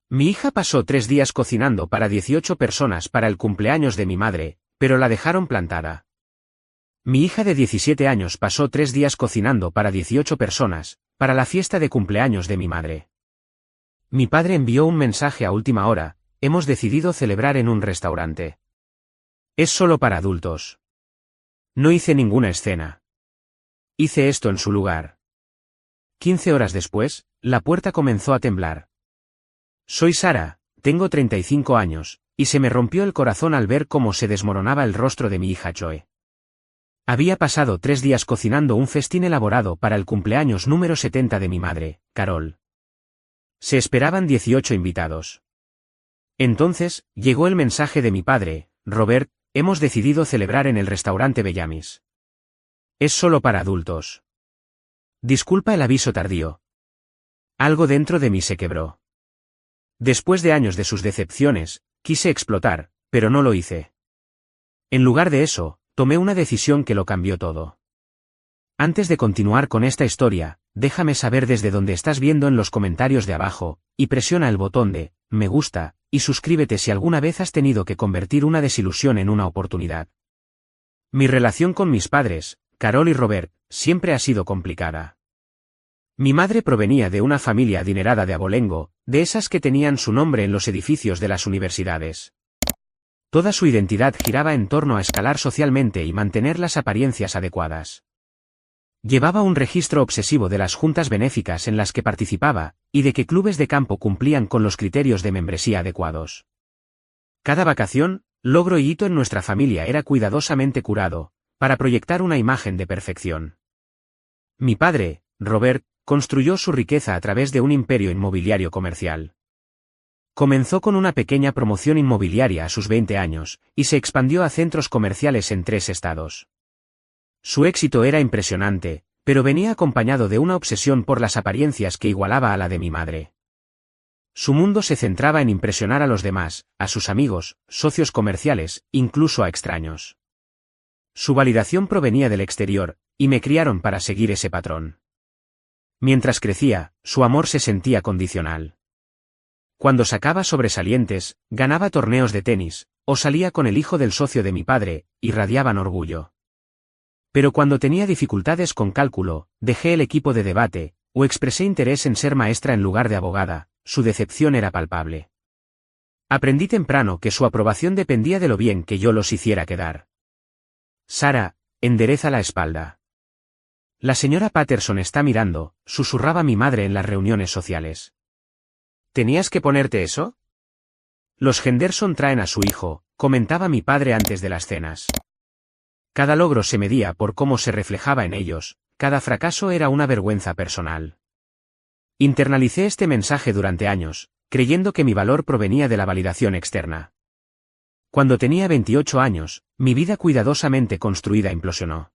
Mi hija pasó 3 días cocinando para 18 personas para el cumpleaños de mi madre, pero la dejaron plantada. Mi hija de 17 años pasó 3 días cocinando para 18 personas, para la fiesta de cumpleaños de mi madre. Mi padre envió un mensaje a última hora: hemos decidido celebrar en un restaurante. Es solo para adultos. No hice ninguna escena. Hice esto en su lugar. 15 horas después, la puerta comenzó a temblar. Soy Sara, tengo 35 años, y se me rompió el corazón al ver cómo se desmoronaba el rostro de mi hija Chloe. Había pasado 3 días cocinando un festín elaborado para el cumpleaños número 70 de mi madre, Carol. Se esperaban 18 invitados. Entonces, llegó el mensaje de mi padre: Robert, hemos decidido celebrar en el restaurante Bellamis. Es solo para adultos. Disculpa el aviso tardío. Algo dentro de mí se quebró. Después de años de sus decepciones, quise explotar, pero no lo hice. En lugar de eso, tomé una decisión que lo cambió todo. Antes de continuar con esta historia, déjame saber desde dónde estás viendo en los comentarios de abajo, y presiona el botón de me gusta, y suscríbete si alguna vez has tenido que convertir una desilusión en una oportunidad. Mi relación con mis padres, Carol y Robert, siempre ha sido complicada. Mi madre provenía de una familia adinerada de abolengo, de esas que tenían su nombre en los edificios de las universidades. Toda su identidad giraba en torno a escalar socialmente y mantener las apariencias adecuadas. Llevaba un registro obsesivo de las juntas benéficas en las que participaba, y de qué clubes de campo cumplían con los criterios de membresía adecuados. Cada vacación, logro y hito en nuestra familia era cuidadosamente curado, para proyectar una imagen de perfección. Mi padre, Robert, construyó su riqueza a través de un imperio inmobiliario comercial. Comenzó con una pequeña promoción inmobiliaria a sus 20 años, y se expandió a centros comerciales en 3 estados. Su éxito era impresionante, pero venía acompañado de una obsesión por las apariencias que igualaba a la de mi madre. Su mundo se centraba en impresionar a los demás, a sus amigos, socios comerciales, incluso a extraños. Su validación provenía del exterior, y me criaron para seguir ese patrón. Mientras crecía, su amor se sentía condicional. Cuando sacaba sobresalientes, ganaba torneos de tenis, o salía con el hijo del socio de mi padre, irradiaban orgullo. Pero cuando tenía dificultades con cálculo, dejé el equipo de debate, o expresé interés en ser maestra en lugar de abogada, su decepción era palpable. Aprendí temprano que su aprobación dependía de lo bien que yo los hiciera quedar. Sara, endereza la espalda. La señora Patterson está mirando, susurraba mi madre en las reuniones sociales. ¿Tenías que ponerte eso? Los Henderson traen a su hijo, comentaba mi padre antes de las cenas. Cada logro se medía por cómo se reflejaba en ellos, cada fracaso era una vergüenza personal. Internalicé este mensaje durante años, creyendo que mi valor provenía de la validación externa. Cuando tenía 28 años, mi vida cuidadosamente construida implosionó.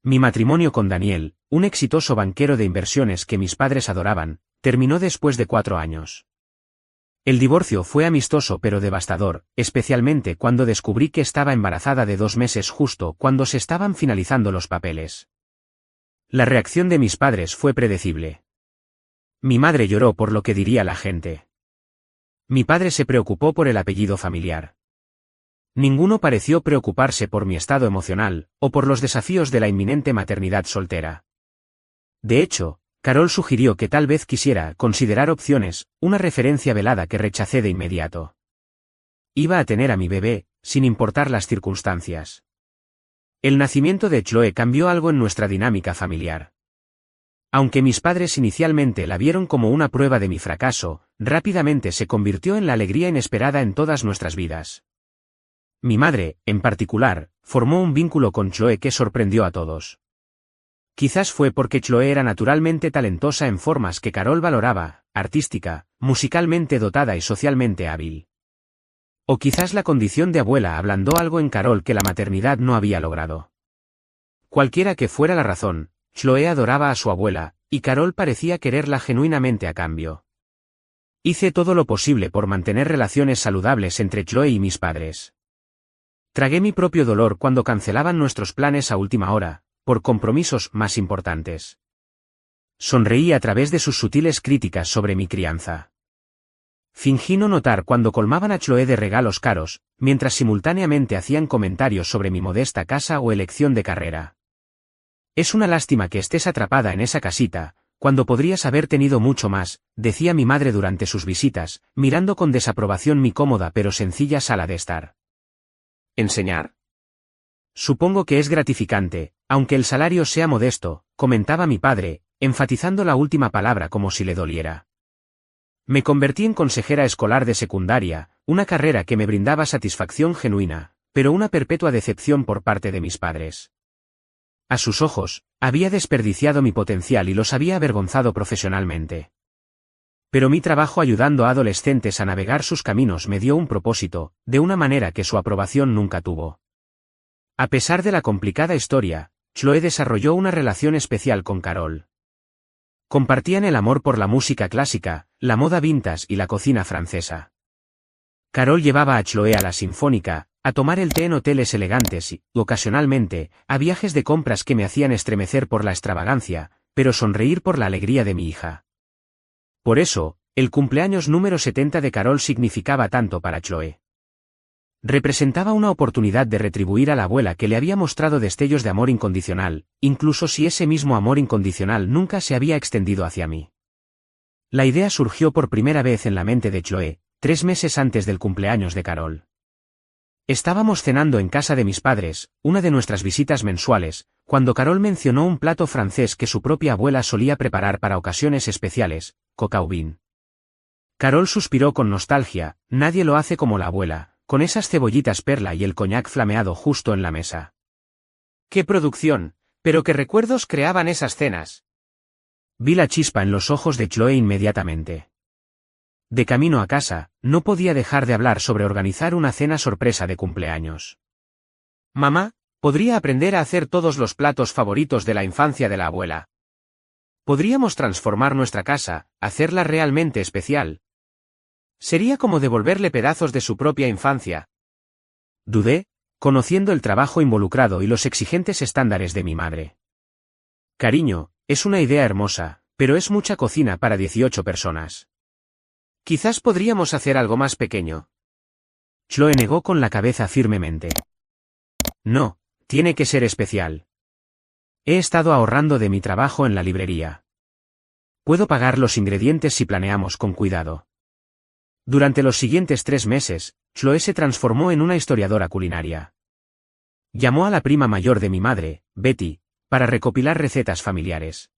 Mi matrimonio con Daniel, un exitoso banquero de inversiones que mis padres adoraban, terminó después de 4 años. El divorcio fue amistoso pero devastador, especialmente cuando descubrí que estaba embarazada de 2 meses justo cuando se estaban finalizando los papeles. La reacción de mis padres fue predecible. Mi madre lloró por lo que diría la gente. Mi padre se preocupó por el apellido familiar. Ninguno pareció preocuparse por mi estado emocional, o por los desafíos de la inminente maternidad soltera. De hecho, Carol sugirió que tal vez quisiera considerar opciones, una referencia velada que rechacé de inmediato. Iba a tener a mi bebé, sin importar las circunstancias. El nacimiento de Chloe cambió algo en nuestra dinámica familiar. Aunque mis padres inicialmente la vieron como una prueba de mi fracaso, rápidamente se convirtió en la alegría inesperada en todas nuestras vidas. Mi madre, en particular, formó un vínculo con Chloe que sorprendió a todos. Quizás fue porque Chloe era naturalmente talentosa en formas que Carol valoraba, artística, musicalmente dotada y socialmente hábil. O quizás la condición de abuela ablandó algo en Carol que la maternidad no había logrado. Cualquiera que fuera la razón, Chloe adoraba a su abuela, y Carol parecía quererla genuinamente a cambio. Hice todo lo posible por mantener relaciones saludables entre Chloe y mis padres. Tragué mi propio dolor cuando cancelaban nuestros planes a última hora, por compromisos más importantes. Sonreí a través de sus sutiles críticas sobre mi crianza. Fingí no notar cuando colmaban a Chloe de regalos caros, mientras simultáneamente hacían comentarios sobre mi modesta casa o elección de carrera. Es una lástima que estés atrapada en esa casita, cuando podrías haber tenido mucho más, decía mi madre durante sus visitas, mirando con desaprobación mi cómoda pero sencilla sala de estar. ¿Enseñar? Supongo que es gratificante, aunque el salario sea modesto, comentaba mi padre, enfatizando la última palabra como si le doliera. Me convertí en consejera escolar de secundaria, una carrera que me brindaba satisfacción genuina, pero una perpetua decepción por parte de mis padres. A sus ojos, había desperdiciado mi potencial y los había avergonzado profesionalmente. Pero mi trabajo ayudando a adolescentes a navegar sus caminos me dio un propósito, de una manera que su aprobación nunca tuvo. A pesar de la complicada historia, Chloe desarrolló una relación especial con Carol. Compartían el amor por la música clásica, la moda vintage y la cocina francesa. Carol llevaba a Chloe a la Sinfónica, a tomar el té en hoteles elegantes y, ocasionalmente, a viajes de compras que me hacían estremecer por la extravagancia, pero sonreír por la alegría de mi hija. Por eso, el cumpleaños número 70 de Carol significaba tanto para Chloe. Representaba una oportunidad de retribuir a la abuela que le había mostrado destellos de amor incondicional, incluso si ese mismo amor incondicional nunca se había extendido hacia mí. La idea surgió por primera vez en la mente de Chloe, 3 meses antes del cumpleaños de Carol. Estábamos cenando en casa de mis padres, una de nuestras visitas mensuales, cuando Carol mencionó un plato francés que su propia abuela solía preparar para ocasiones especiales, coq au vin. Carol suspiró con nostalgia, nadie lo hace como la abuela, con esas cebollitas perla y el coñac flameado justo en la mesa. ¡Qué producción! Pero qué recuerdos creaban esas cenas. Vi la chispa en los ojos de Chloe inmediatamente. De camino a casa, no podía dejar de hablar sobre organizar una cena sorpresa de cumpleaños. Mamá, podría aprender a hacer todos los platos favoritos de la infancia de la abuela. Podríamos transformar nuestra casa, hacerla realmente especial. Sería como devolverle pedazos de su propia infancia. Dudé, conociendo el trabajo involucrado y los exigentes estándares de mi madre. Cariño, es una idea hermosa, pero es mucha cocina para 18 personas. Quizás podríamos hacer algo más pequeño. Chloe negó con la cabeza firmemente. No, tiene que ser especial. He estado ahorrando de mi trabajo en la librería. Puedo pagar los ingredientes si planeamos con cuidado. Durante los siguientes 3 meses, Chloe se transformó en una historiadora culinaria. Llamó a la prima mayor de mi madre, Betty, para recopilar recetas familiares.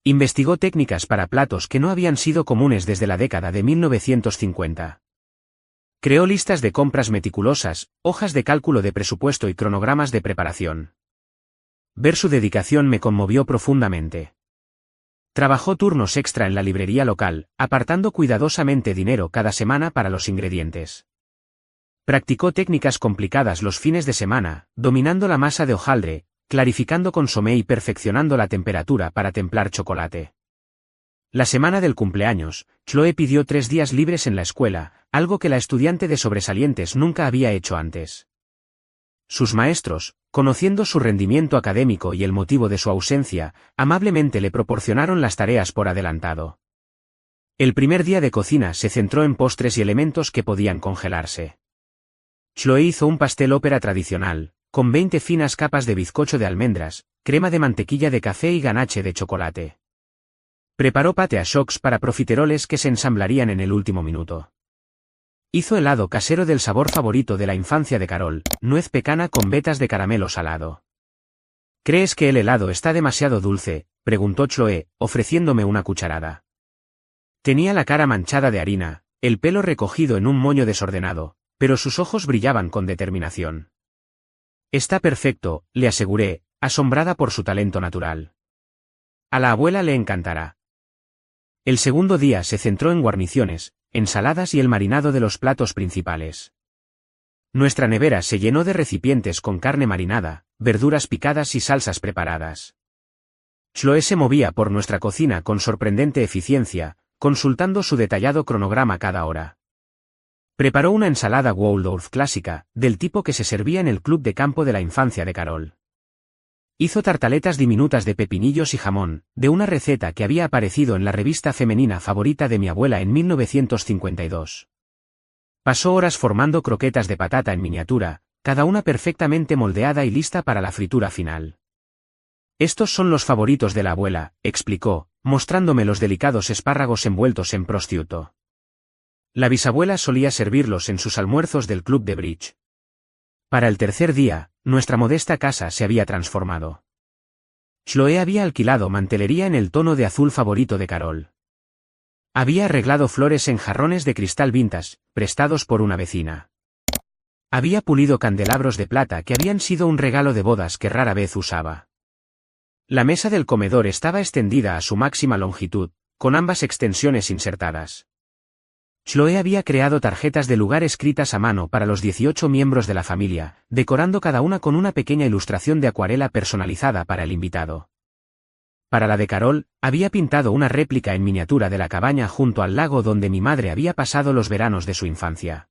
Investigó técnicas para platos que no habían sido comunes desde la década de 1950. Creó listas de compras meticulosas, hojas de cálculo de presupuesto y cronogramas de preparación. Ver su dedicación me conmovió profundamente. Trabajó turnos extra en la librería local, apartando cuidadosamente dinero cada semana para los ingredientes. Practicó técnicas complicadas los fines de semana, dominando la masa de hojaldre, clarificando consomé y perfeccionando la temperatura para templar chocolate. La semana del cumpleaños, Chloe pidió 3 días libres en la escuela, algo que la estudiante de sobresalientes nunca había hecho antes. Sus maestros, conociendo su rendimiento académico y el motivo de su ausencia, amablemente le proporcionaron las tareas por adelantado. El primer día de cocina se centró en postres y elementos que podían congelarse. Chloe hizo un pastel ópera tradicional, con 20 finas capas de bizcocho de almendras, crema de mantequilla de café y ganache de chocolate. Preparó pate à chocs para profiteroles que se ensamblarían en el último minuto. Hizo helado casero del sabor favorito de la infancia de Carol, nuez pecana con vetas de caramelo salado. ¿Crees que el helado está demasiado dulce?, preguntó Chloe, ofreciéndome una cucharada. Tenía la cara manchada de harina, el pelo recogido en un moño desordenado, pero sus ojos brillaban con determinación. Está perfecto, le aseguré, asombrada por su talento natural. A la abuela le encantará. El segundo día se centró en guarniciones, ensaladas y el marinado de los platos principales. Nuestra nevera se llenó de recipientes con carne marinada, verduras picadas y salsas preparadas. Chloe se movía por nuestra cocina con sorprendente eficiencia, consultando su detallado cronograma cada hora. Preparó una ensalada Waldorf clásica, del tipo que se servía en el club de campo de la infancia de Carol. Hizo tartaletas diminutas de pepinillos y jamón, de una receta que había aparecido en la revista femenina favorita de mi abuela en 1952. Pasó horas formando croquetas de patata en miniatura, cada una perfectamente moldeada y lista para la fritura final. Estos son los favoritos de la abuela, explicó, mostrándome los delicados espárragos envueltos en prosciutto. La bisabuela solía servirlos en sus almuerzos del club de bridge. Para el tercer día, nuestra modesta casa se había transformado. Chloe había alquilado mantelería en el tono de azul favorito de Carol. Había arreglado flores en jarrones de cristal vintage, prestados por una vecina. Había pulido candelabros de plata que habían sido un regalo de bodas que rara vez usaba. La mesa del comedor estaba extendida a su máxima longitud, con ambas extensiones insertadas. Chloe había creado tarjetas de lugar escritas a mano para los 18 miembros de la familia, decorando cada una con una pequeña ilustración de acuarela personalizada para el invitado. Para la de Carol, había pintado una réplica en miniatura de la cabaña junto al lago donde mi madre había pasado los veranos de su infancia.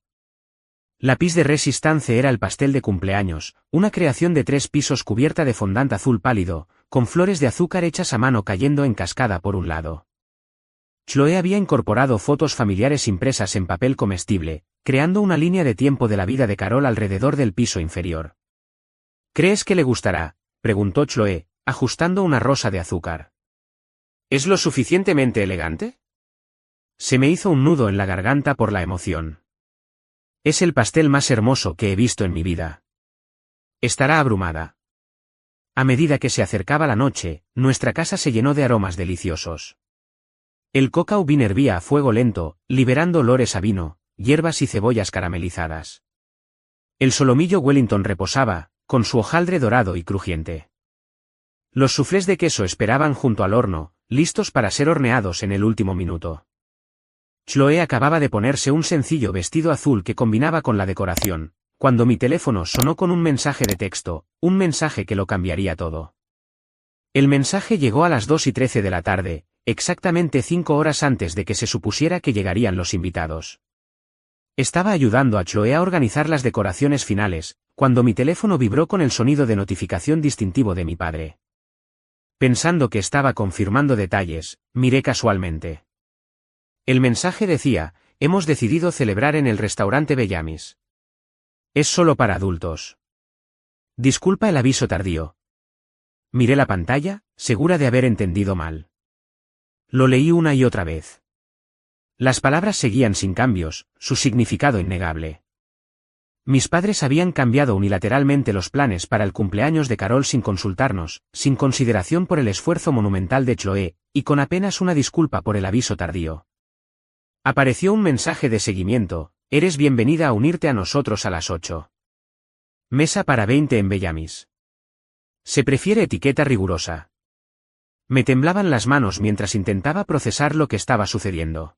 La pièce de résistance era el pastel de cumpleaños, una creación de 3 pisos cubierta de fondant azul pálido, con flores de azúcar hechas a mano cayendo en cascada por un lado. Chloe había incorporado fotos familiares impresas en papel comestible, creando una línea de tiempo de la vida de Carol alrededor del piso inferior. ¿Crees que le gustará?, preguntó Chloe, ajustando una rosa de azúcar. ¿Es lo suficientemente elegante? Se me hizo un nudo en la garganta por la emoción. Es el pastel más hermoso que he visto en mi vida. Estará abrumada. A medida que se acercaba la noche, nuestra casa se llenó de aromas deliciosos. El cacao bean hervía a fuego lento, liberando olores a vino, hierbas y cebollas caramelizadas. El solomillo Wellington reposaba, con su hojaldre dorado y crujiente. Los soufflés de queso esperaban junto al horno, listos para ser horneados en el último minuto. Chloe acababa de ponerse un sencillo vestido azul que combinaba con la decoración, cuando mi teléfono sonó con un mensaje de texto, un mensaje que lo cambiaría todo. El mensaje llegó a las 2:13 de la tarde, exactamente 5 horas antes de que se supusiera que llegarían los invitados. Estaba ayudando a Chloe a organizar las decoraciones finales, cuando mi teléfono vibró con el sonido de notificación distintivo de mi padre. Pensando que estaba confirmando detalles, miré casualmente. El mensaje decía: hemos decidido celebrar en el restaurante Bellamis. Es solo para adultos. Disculpa el aviso tardío. Miré la pantalla, segura de haber entendido mal. Lo leí una y otra vez. Las palabras seguían sin cambios, su significado innegable. Mis padres habían cambiado unilateralmente los planes para el cumpleaños de Carol sin consultarnos, sin consideración por el esfuerzo monumental de Chloe, y con apenas una disculpa por el aviso tardío. Apareció un mensaje de seguimiento: eres bienvenida a unirte a nosotros a las 8. Mesa para 20 en Bellamis. Se prefiere etiqueta rigurosa. Me temblaban las manos mientras intentaba procesar lo que estaba sucediendo.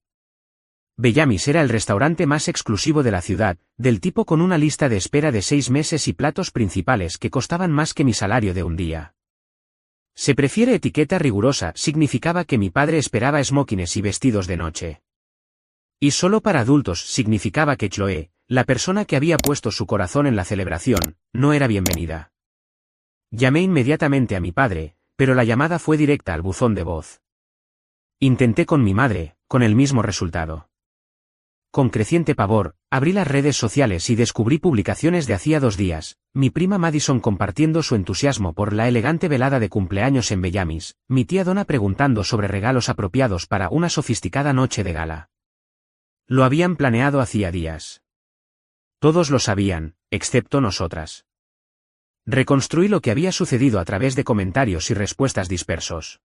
Bellamis era el restaurante más exclusivo de la ciudad, del tipo con una lista de espera de 6 meses y platos principales que costaban más que mi salario de un día. Se prefiere etiqueta rigurosa significaba que mi padre esperaba smokines y vestidos de noche. Y solo para adultos significaba que Chloe, la persona que había puesto su corazón en la celebración, no era bienvenida. Llamé inmediatamente a mi padre, pero la llamada fue directa al buzón de voz. Intenté con mi madre, con el mismo resultado. Con creciente pavor, abrí las redes sociales y descubrí publicaciones de hacía 2 días, mi prima Madison compartiendo su entusiasmo por la elegante velada de cumpleaños en Bellamis, mi tía Donna preguntando sobre regalos apropiados para una sofisticada noche de gala. Lo habían planeado hacía días. Todos lo sabían, excepto nosotras. Reconstruí lo que había sucedido a través de comentarios y respuestas dispersos.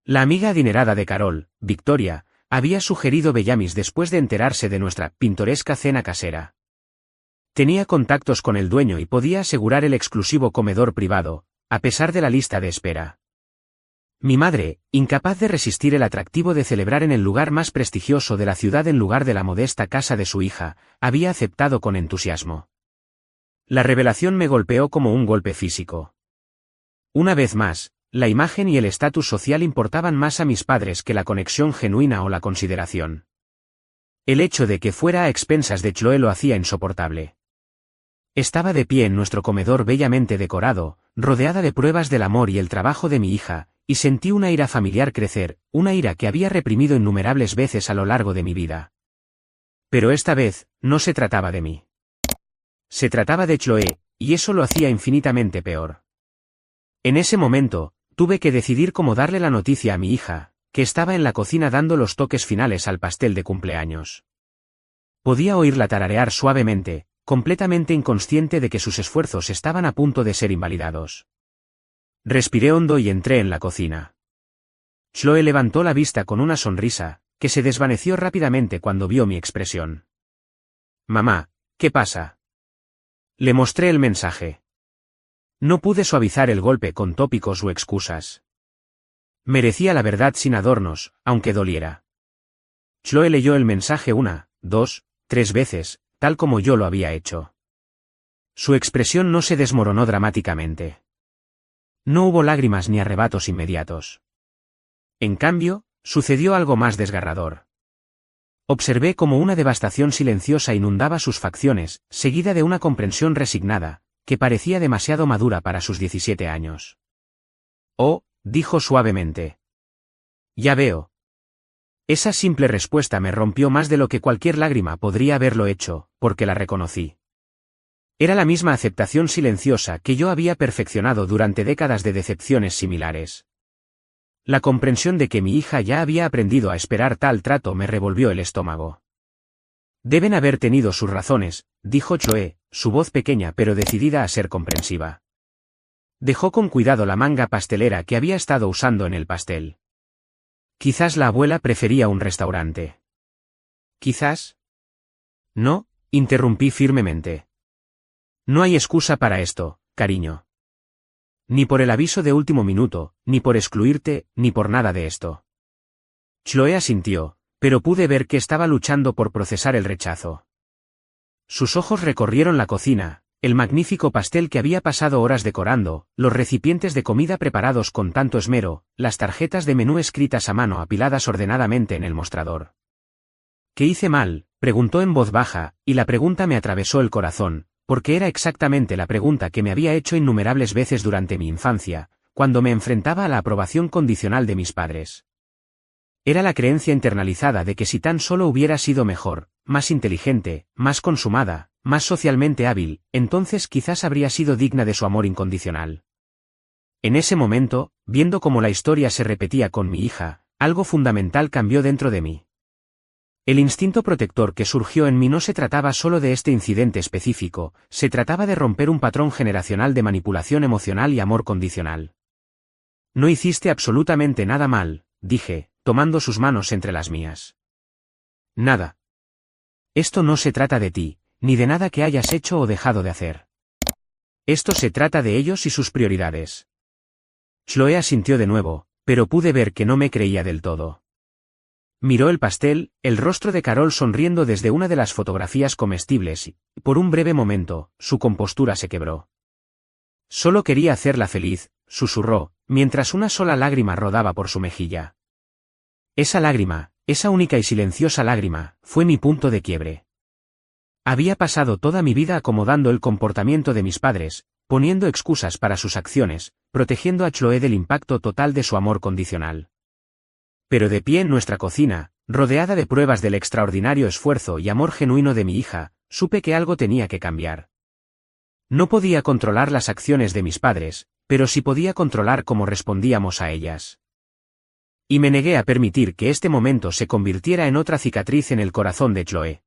La amiga adinerada de Carol, Victoria, había sugerido Bellamis después de enterarse de nuestra pintoresca cena casera. Tenía contactos con el dueño y podía asegurar el exclusivo comedor privado, a pesar de la lista de espera. Mi madre, incapaz de resistir el atractivo de celebrar en el lugar más prestigioso de la ciudad en lugar de la modesta casa de su hija, había aceptado con entusiasmo. La revelación me golpeó como un golpe físico. Una vez más, la imagen y el estatus social importaban más a mis padres que la conexión genuina o la consideración. El hecho de que fuera a expensas de Chloe lo hacía insoportable. Estaba de pie en nuestro comedor bellamente decorado, rodeada de pruebas del amor y el trabajo de mi hija, y sentí una ira familiar crecer, una ira que había reprimido innumerables veces a lo largo de mi vida. Pero esta vez, no se trataba de mí. Se trataba de Chloé, y eso lo hacía infinitamente peor. En ese momento, tuve que decidir cómo darle la noticia a mi hija, que estaba en la cocina dando los toques finales al pastel de cumpleaños. Podía oírla tararear suavemente, completamente inconsciente de que sus esfuerzos estaban a punto de ser invalidados. Respiré hondo y entré en la cocina. Chloé levantó la vista con una sonrisa, que se desvaneció rápidamente cuando vio mi expresión. «Mamá, ¿qué pasa?». Le mostré el mensaje. No pude suavizar el golpe con tópicos o excusas. Merecía la verdad sin adornos, aunque doliera. Chloé leyó el mensaje 1, 2, 3 veces, tal como yo lo había hecho. Su expresión no se desmoronó dramáticamente. No hubo lágrimas ni arrebatos inmediatos. En cambio, sucedió algo más desgarrador. Observé cómo una devastación silenciosa inundaba sus facciones, seguida de una comprensión resignada, que parecía demasiado madura para sus 17 años. «Oh», dijo suavemente. «Ya veo». Esa simple respuesta me rompió más de lo que cualquier lágrima podría haberlo hecho, porque la reconocí. Era la misma aceptación silenciosa que yo había perfeccionado durante décadas de decepciones similares. La comprensión de que mi hija ya había aprendido a esperar tal trato me revolvió el estómago. «Deben haber tenido sus razones», dijo Chloé, su voz pequeña pero decidida a ser comprensiva. Dejó con cuidado la manga pastelera que había estado usando en el pastel. Quizás la abuela prefería un restaurante. ¿Quizás? No, interrumpí firmemente. No hay excusa para esto, cariño. Ni por el aviso de último minuto, ni por excluirte, ni por nada de esto. Chloé asintió, pero pude ver que estaba luchando por procesar el rechazo. Sus ojos recorrieron la cocina, el magnífico pastel que había pasado horas decorando, los recipientes de comida preparados con tanto esmero, las tarjetas de menú escritas a mano apiladas ordenadamente en el mostrador. ¿Qué hice mal?, preguntó en voz baja, y la pregunta me atravesó el corazón, porque era exactamente la pregunta que me había hecho innumerables veces durante mi infancia, cuando me enfrentaba a la aprobación condicional de mis padres. Era la creencia internalizada de que si tan solo hubiera sido mejor, más inteligente, más consumada, más socialmente hábil, entonces quizás habría sido digna de su amor incondicional. En ese momento, viendo cómo la historia se repetía con mi hija, algo fundamental cambió dentro de mí. El instinto protector que surgió en mí no se trataba solo de este incidente específico, se trataba de romper un patrón generacional de manipulación emocional y amor condicional. «No hiciste absolutamente nada mal», dije, tomando sus manos entre las mías. «Nada. Esto no se trata de ti, ni de nada que hayas hecho o dejado de hacer. Esto se trata de ellos y sus prioridades». Chloé asintió de nuevo, pero pude ver que no me creía del todo. Miró el pastel, el rostro de Carol sonriendo desde una de las fotografías comestibles y, por un breve momento, su compostura se quebró. «Solo quería hacerla feliz», susurró, mientras una sola lágrima rodaba por su mejilla. Esa lágrima, esa única y silenciosa lágrima, fue mi punto de quiebre. Había pasado toda mi vida acomodando el comportamiento de mis padres, poniendo excusas para sus acciones, protegiendo a Chloé del impacto total de su amor condicional. Pero de pie en nuestra cocina, rodeada de pruebas del extraordinario esfuerzo y amor genuino de mi hija, supe que algo tenía que cambiar. No podía controlar las acciones de mis padres, pero sí podía controlar cómo respondíamos a ellas. Y me negué a permitir que este momento se convirtiera en otra cicatriz en el corazón de Chloé.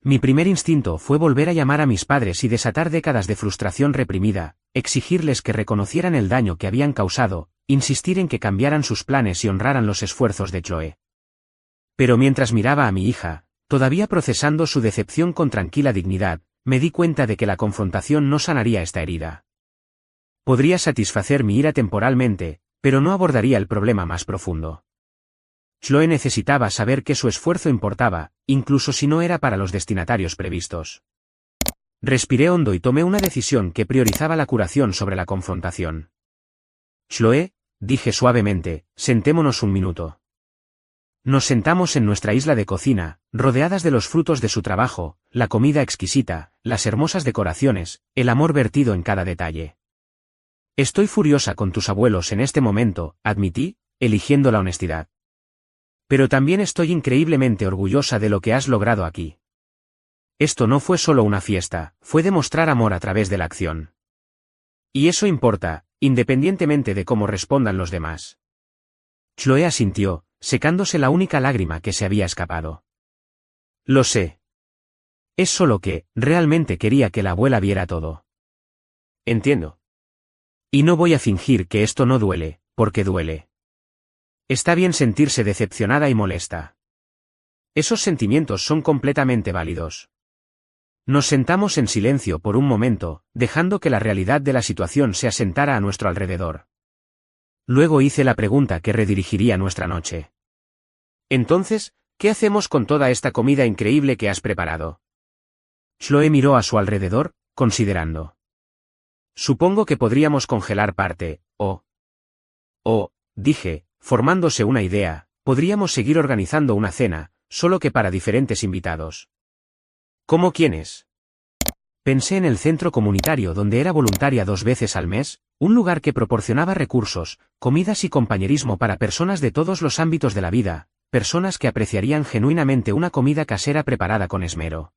Mi primer instinto fue volver a llamar a mis padres y desatar décadas de frustración reprimida, exigirles que reconocieran el daño que habían causado, insistir en que cambiaran sus planes y honraran los esfuerzos de Chloé. Pero mientras miraba a mi hija, todavía procesando su decepción con tranquila dignidad, me di cuenta de que la confrontación no sanaría esta herida. Podría satisfacer mi ira temporalmente, pero no abordaría el problema más profundo. Chloé necesitaba saber que su esfuerzo importaba, incluso si no era para los destinatarios previstos. Respiré hondo y tomé una decisión que priorizaba la curación sobre la confrontación. «Chloé», dije suavemente, «sentémonos un minuto». Nos sentamos en nuestra isla de cocina, rodeadas de los frutos de su trabajo, la comida exquisita, las hermosas decoraciones, el amor vertido en cada detalle. Estoy furiosa con tus abuelos en este momento, admití, eligiendo la honestidad. Pero también estoy increíblemente orgullosa de lo que has logrado aquí. Esto no fue solo una fiesta, fue demostrar amor a través de la acción. Y eso importa, independientemente de cómo respondan los demás. Chloe asintió, secándose la única lágrima que se había escapado. Lo sé. Es solo que, realmente quería que la abuela viera todo. Entiendo. Y no voy a fingir que esto no duele, porque duele. Está bien sentirse decepcionada y molesta. Esos sentimientos son completamente válidos. Nos sentamos en silencio por un momento, dejando que la realidad de la situación se asentara a nuestro alrededor. Luego hice la pregunta que redirigiría nuestra noche. Entonces, ¿qué hacemos con toda esta comida increíble que has preparado? Chloe miró a su alrededor, considerando. Supongo que podríamos congelar parte, dije, formándose una idea, podríamos seguir organizando una cena, solo que para diferentes invitados. ¿Cómo quiénes? Pensé en el centro comunitario donde era voluntaria 2 veces al mes, un lugar que proporcionaba recursos, comidas y compañerismo para personas de todos los ámbitos de la vida, personas que apreciarían genuinamente una comida casera preparada con esmero.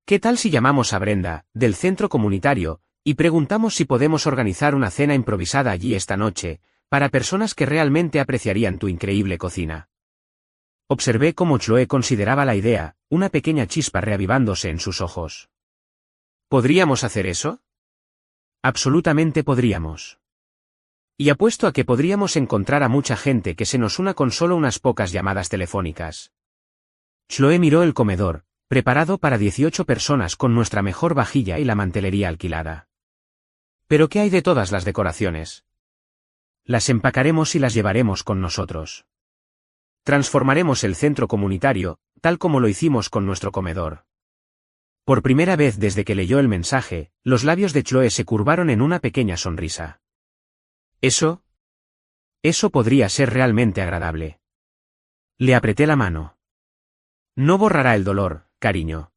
¿Qué tal si llamamos a Brenda, del centro comunitario, y preguntamos si podemos organizar una cena improvisada allí esta noche, para personas que realmente apreciarían tu increíble cocina? Observé cómo Chloe consideraba la idea, una pequeña chispa reavivándose en sus ojos. ¿Podríamos hacer eso? Absolutamente podríamos. Y apuesto a que podríamos encontrar a mucha gente que se nos una con solo unas pocas llamadas telefónicas. Chloe miró el comedor, preparado para 18 personas con nuestra mejor vajilla y la mantelería alquilada. ¿Pero qué hay de todas las decoraciones? Las empacaremos y las llevaremos con nosotros. Transformaremos el centro comunitario, tal como lo hicimos con nuestro comedor. Por primera vez desde que leyó el mensaje, los labios de Chloe se curvaron en una pequeña sonrisa. Eso podría ser realmente agradable. Le apreté la mano. No borrará el dolor, cariño.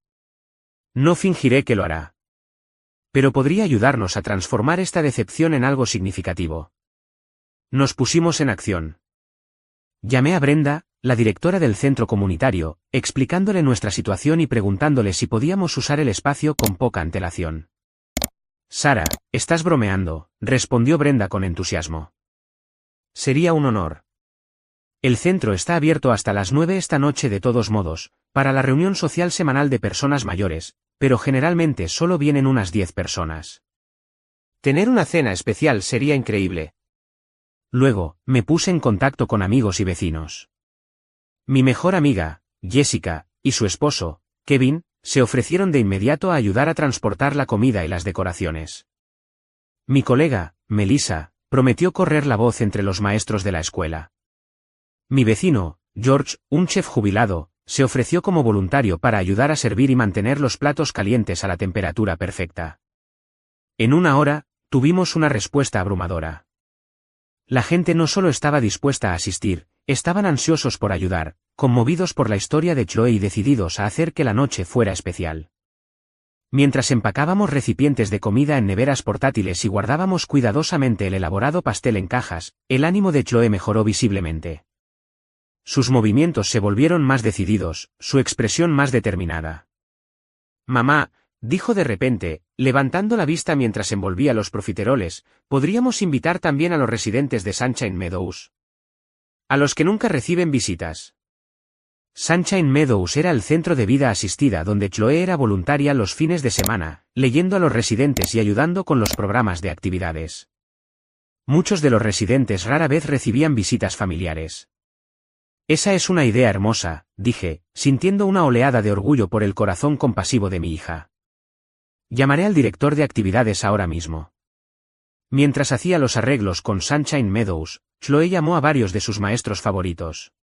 No fingiré que lo hará. Pero podría ayudarnos a transformar esta decepción en algo significativo. Nos pusimos en acción. Llamé a Brenda, la directora del centro comunitario, explicándole nuestra situación y preguntándole si podíamos usar el espacio con poca antelación. Sara, estás bromeando, respondió Brenda con entusiasmo. Sería un honor. El centro está abierto hasta las 9 esta noche de todos modos, para la reunión social semanal de personas mayores, pero generalmente solo vienen unas 10 personas. Tener una cena especial sería increíble. Luego, me puse en contacto con amigos y vecinos. Mi mejor amiga, Jessica, y su esposo, Kevin, se ofrecieron de inmediato a ayudar a transportar la comida y las decoraciones. Mi colega, Melissa, prometió correr la voz entre los maestros de la escuela. Mi vecino, George, un chef jubilado, se ofreció como voluntario para ayudar a servir y mantener los platos calientes a la temperatura perfecta. En una hora, tuvimos una respuesta abrumadora. La gente no solo estaba dispuesta a asistir, estaban ansiosos por ayudar, conmovidos por la historia de Chloe y decididos a hacer que la noche fuera especial. Mientras empacábamos recipientes de comida en neveras portátiles y guardábamos cuidadosamente el elaborado pastel en cajas, el ánimo de Chloe mejoró visiblemente. Sus movimientos se volvieron más decididos, su expresión más determinada. Mamá, dijo de repente, levantando la vista mientras envolvía los profiteroles, podríamos invitar también a los residentes de Sunshine Meadows. A los que nunca reciben visitas. Sunshine Meadows era el centro de vida asistida donde Chloe era voluntaria los fines de semana, leyendo a los residentes y ayudando con los programas de actividades. Muchos de los residentes rara vez recibían visitas familiares. Esa es una idea hermosa, dije, sintiendo una oleada de orgullo por el corazón compasivo de mi hija. Llamaré al director de actividades ahora mismo. Mientras hacía los arreglos con Sunshine Meadows, Chloe llamó a varios de sus maestros favoritos.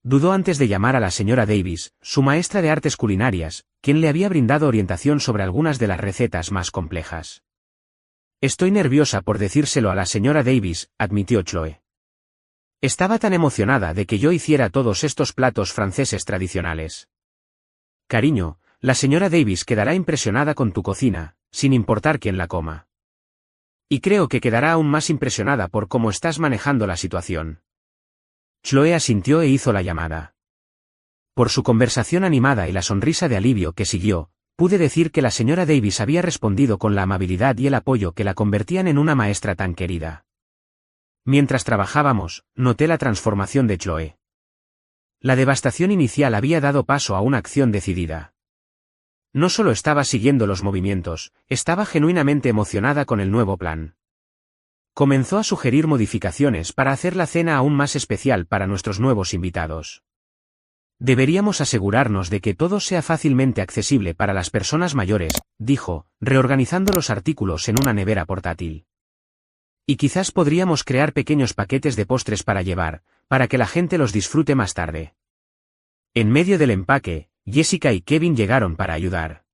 Dudó antes de llamar a la señora Davis, su maestra de artes culinarias, quien le había brindado orientación sobre algunas de las recetas más complejas. Estoy nerviosa por decírselo a la señora Davis, admitió Chloe. Estaba tan emocionada de que yo hiciera todos estos platos franceses tradicionales. Cariño, la señora Davis quedará impresionada con tu cocina, sin importar quién la coma. Y creo que quedará aún más impresionada por cómo estás manejando la situación. Chloe asintió e hizo la llamada. Por su conversación animada y la sonrisa de alivio que siguió, pude decir que la señora Davis había respondido con la amabilidad y el apoyo que la convertían en una maestra tan querida. Mientras trabajábamos, noté la transformación de Chloe. La devastación inicial había dado paso a una acción decidida. No solo estaba siguiendo los movimientos, estaba genuinamente emocionada con el nuevo plan. Comenzó a sugerir modificaciones para hacer la cena aún más especial para nuestros nuevos invitados. Deberíamos asegurarnos de que todo sea fácilmente accesible para las personas mayores, dijo, reorganizando los artículos en una nevera portátil. Y quizás podríamos crear pequeños paquetes de postres para llevar, para que la gente los disfrute más tarde. En medio del empaque, Jessica y Kevin llegaron para ayudar.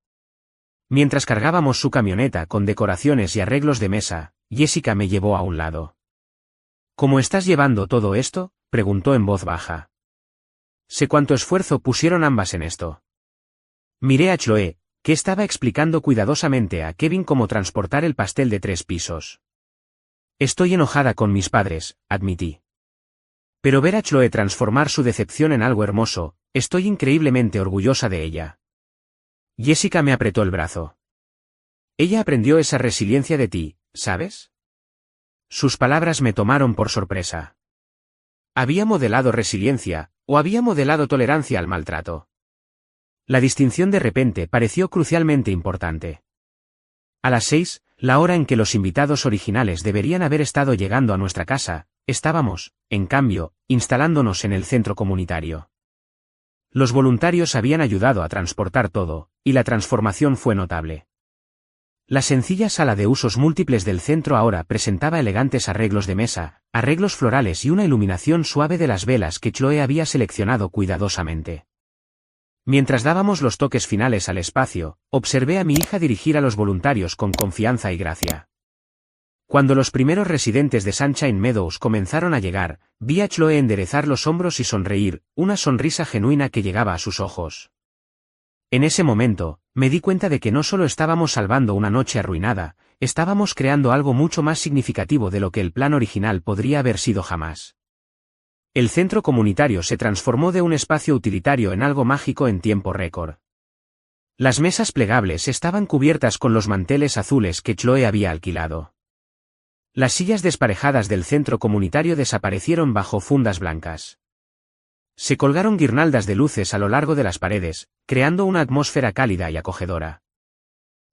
Mientras cargábamos su camioneta con decoraciones y arreglos de mesa, Jessica me llevó a un lado. ¿Cómo estás llevando todo esto?, preguntó en voz baja. Sé cuánto esfuerzo pusieron ambas en esto. Miré a Chloe, que estaba explicando cuidadosamente a Kevin cómo transportar el pastel de 3 pisos. Estoy enojada con mis padres, admití. Pero ver a Chloe transformar su decepción en algo hermoso, estoy increíblemente orgullosa de ella. Jessica me apretó el brazo. Ella aprendió esa resiliencia de ti, ¿sabes? Sus palabras me tomaron por sorpresa. ¿Había modelado resiliencia, o había modelado tolerancia al maltrato? La distinción de repente pareció crucialmente importante. A las 6, la hora en que los invitados originales deberían haber estado llegando a nuestra casa, estábamos, en cambio, instalándonos en el centro comunitario. Los voluntarios habían ayudado a transportar todo, y la transformación fue notable. La sencilla sala de usos múltiples del centro ahora presentaba elegantes arreglos de mesa, arreglos florales y una iluminación suave de las velas que Chloe había seleccionado cuidadosamente. Mientras dábamos los toques finales al espacio, observé a mi hija dirigir a los voluntarios con confianza y gracia. Cuando los primeros residentes de Sunshine Meadows comenzaron a llegar, vi a Chloe enderezar los hombros y sonreír, una sonrisa genuina que llegaba a sus ojos. En ese momento, me di cuenta de que no solo estábamos salvando una noche arruinada, estábamos creando algo mucho más significativo de lo que el plan original podría haber sido jamás. El centro comunitario se transformó de un espacio utilitario en algo mágico en tiempo récord. Las mesas plegables estaban cubiertas con los manteles azules que Chloe había alquilado. Las sillas desparejadas del centro comunitario desaparecieron bajo fundas blancas. Se colgaron guirnaldas de luces a lo largo de las paredes, creando una atmósfera cálida y acogedora.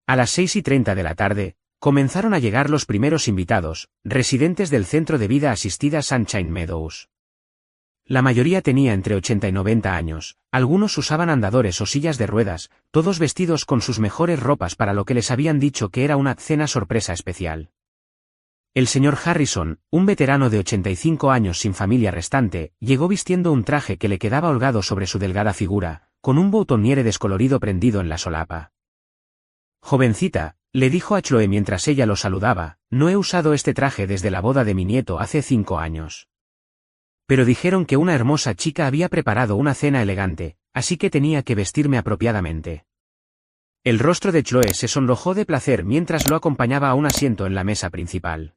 A las 6:30 de la tarde, comenzaron a llegar los primeros invitados, residentes del centro de vida asistida Sunshine Meadows. La mayoría tenía entre 80 y 90 años, algunos usaban andadores o sillas de ruedas, todos vestidos con sus mejores ropas para lo que les habían dicho que era una cena sorpresa especial. El señor Harrison, un veterano de 85 años sin familia restante, llegó vistiendo un traje que le quedaba holgado sobre su delgada figura, con un boutonniere descolorido prendido en la solapa. Jovencita, le dijo a Chloe mientras ella lo saludaba, no he usado este traje desde la boda de mi nieto hace 5 años. Pero dijeron que una hermosa chica había preparado una cena elegante, así que tenía que vestirme apropiadamente. El rostro de Chloe se sonrojó de placer mientras lo acompañaba a un asiento en la mesa principal.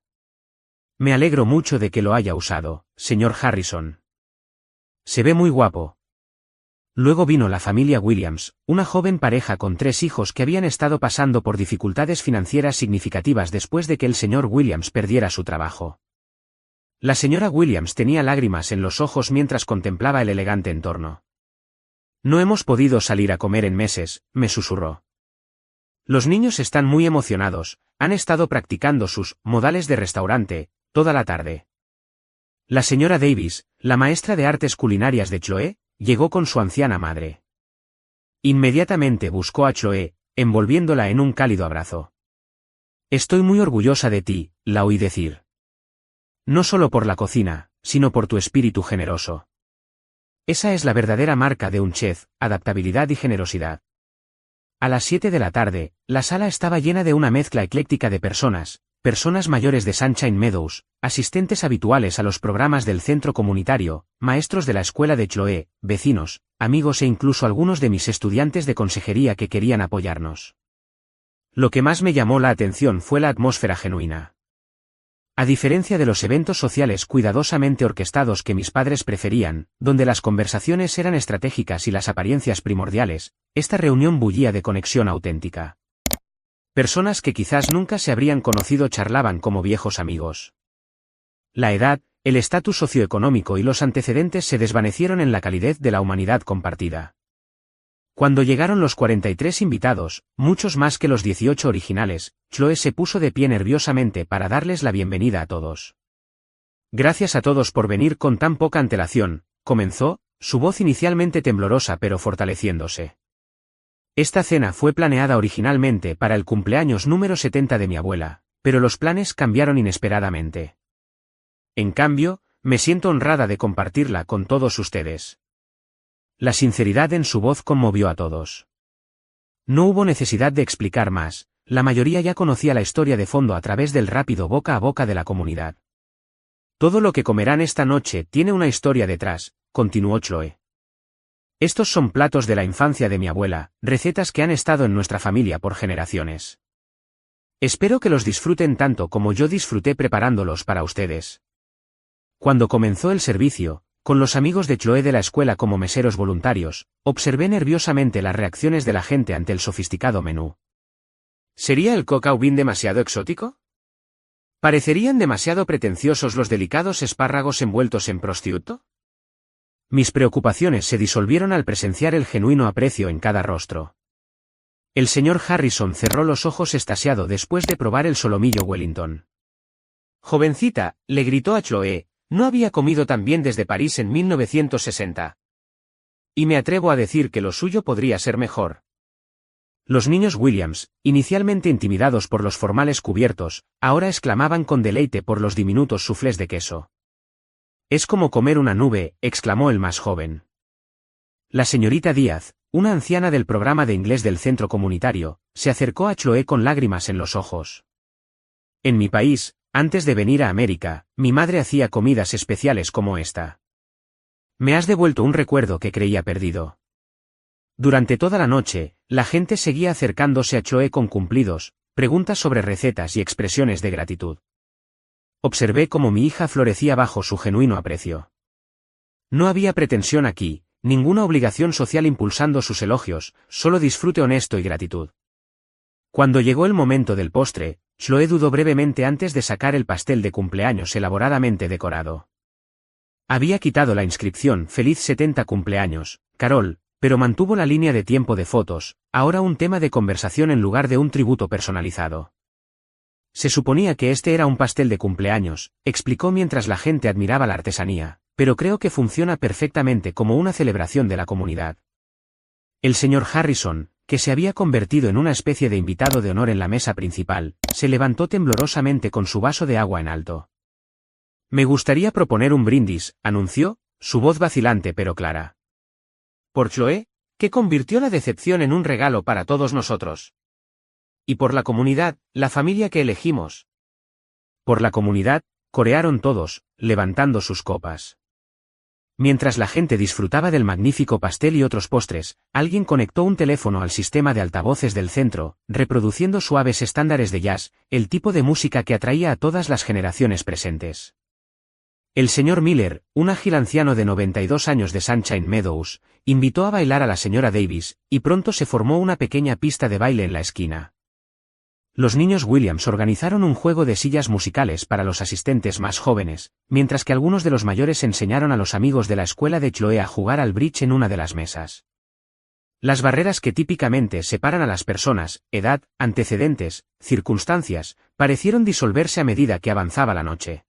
Me alegro mucho de que lo haya usado, señor Harrison. Se ve muy guapo. Luego vino la familia Williams, una joven pareja con 3 hijos que habían estado pasando por dificultades financieras significativas después de que el señor Williams perdiera su trabajo. La señora Williams tenía lágrimas en los ojos mientras contemplaba el elegante entorno. No hemos podido salir a comer en meses, me susurró. Los niños están muy emocionados, han estado practicando sus modales de restaurante toda la tarde. La señora Davis, la maestra de artes culinarias de Chloe, llegó con su anciana madre. Inmediatamente buscó a Chloe, envolviéndola en un cálido abrazo. Estoy muy orgullosa de ti, la oí decir. No solo por la cocina, sino por tu espíritu generoso. Esa es la verdadera marca de un chef, adaptabilidad y generosidad. A las 7 de la tarde, la sala estaba llena de una mezcla ecléctica de personas, personas mayores de Sunshine Meadows, asistentes habituales a los programas del centro comunitario, maestros de la escuela de Chloe, vecinos, amigos e incluso algunos de mis estudiantes de consejería que querían apoyarnos. Lo que más me llamó la atención fue la atmósfera genuina. A diferencia de los eventos sociales cuidadosamente orquestados que mis padres preferían, donde las conversaciones eran estratégicas y las apariencias primordiales, esta reunión bullía de conexión auténtica. Personas que quizás nunca se habrían conocido charlaban como viejos amigos. La edad, el estatus socioeconómico y los antecedentes se desvanecieron en la calidez de la humanidad compartida. Cuando llegaron los 43 invitados, muchos más que los 18 originales, Chloe se puso de pie nerviosamente para darles la bienvenida a todos. Gracias a todos por venir con tan poca antelación, comenzó, su voz inicialmente temblorosa pero fortaleciéndose. Esta cena fue planeada originalmente para el cumpleaños número 70 de mi abuela, pero los planes cambiaron inesperadamente. En cambio, me siento honrada de compartirla con todos ustedes. La sinceridad en su voz conmovió a todos. No hubo necesidad de explicar más, la mayoría ya conocía la historia de fondo a través del rápido boca a boca de la comunidad. Todo lo que comerán esta noche tiene una historia detrás, continuó Chloe. Estos son platos de la infancia de mi abuela, recetas que han estado en nuestra familia por generaciones. Espero que los disfruten tanto como yo disfruté preparándolos para ustedes. Cuando comenzó el servicio, con los amigos de Chloe de la escuela como meseros voluntarios, observé nerviosamente las reacciones de la gente ante el sofisticado menú. ¿Sería el coq au vin demasiado exótico? ¿Parecerían demasiado pretenciosos los delicados espárragos envueltos en prosciutto? Mis preocupaciones se disolvieron al presenciar el genuino aprecio en cada rostro. El señor Harrison cerró los ojos extasiado después de probar el solomillo Wellington. Jovencita, le gritó a Chloe, no había comido tan bien desde París en 1960. Y me atrevo a decir que lo suyo podría ser mejor. Los niños Williams, inicialmente intimidados por los formales cubiertos, ahora exclamaban con deleite por los diminutos soufflés de queso. Es como comer una nube, exclamó el más joven. La señorita Díaz, una anciana del programa de inglés del centro comunitario, se acercó a Chloe con lágrimas en los ojos. En mi país, antes de venir a América, mi madre hacía comidas especiales como esta. Me has devuelto un recuerdo que creía perdido. Durante toda la noche, la gente seguía acercándose a Chloe con cumplidos, preguntas sobre recetas y expresiones de gratitud. Observé cómo mi hija florecía bajo su genuino aprecio. No había pretensión aquí, ninguna obligación social impulsando sus elogios, solo disfrute honesto y gratitud. Cuando llegó el momento del postre, Chloe dudó brevemente antes de sacar el pastel de cumpleaños elaboradamente decorado. Había quitado la inscripción Feliz 70 cumpleaños, Carol, pero mantuvo la línea de tiempo de fotos, ahora un tema de conversación en lugar de un tributo personalizado. Se suponía que este era un pastel de cumpleaños, explicó mientras la gente admiraba la artesanía, pero creo que funciona perfectamente como una celebración de la comunidad. El señor Harrison, que se había convertido en una especie de invitado de honor en la mesa principal, se levantó temblorosamente con su vaso de agua en alto. Me gustaría proponer un brindis, anunció, su voz vacilante pero clara. Por Chloe, que convirtió la decepción en un regalo para todos nosotros. Y por la comunidad, la familia que elegimos. Por la comunidad, corearon todos, levantando sus copas. Mientras la gente disfrutaba del magnífico pastel y otros postres, alguien conectó un teléfono al sistema de altavoces del centro, reproduciendo suaves estándares de jazz, el tipo de música que atraía a todas las generaciones presentes. El señor Miller, un ágil anciano de 92 años de Sunshine Meadows, invitó a bailar a la señora Davis, y pronto se formó una pequeña pista de baile en la esquina. Los niños Williams organizaron un juego de sillas musicales para los asistentes más jóvenes, mientras que algunos de los mayores enseñaron a los amigos de la escuela de Chloe a jugar al bridge en una de las mesas. Las barreras que típicamente separan a las personas, edad, antecedentes, circunstancias, parecieron disolverse a medida que avanzaba la noche.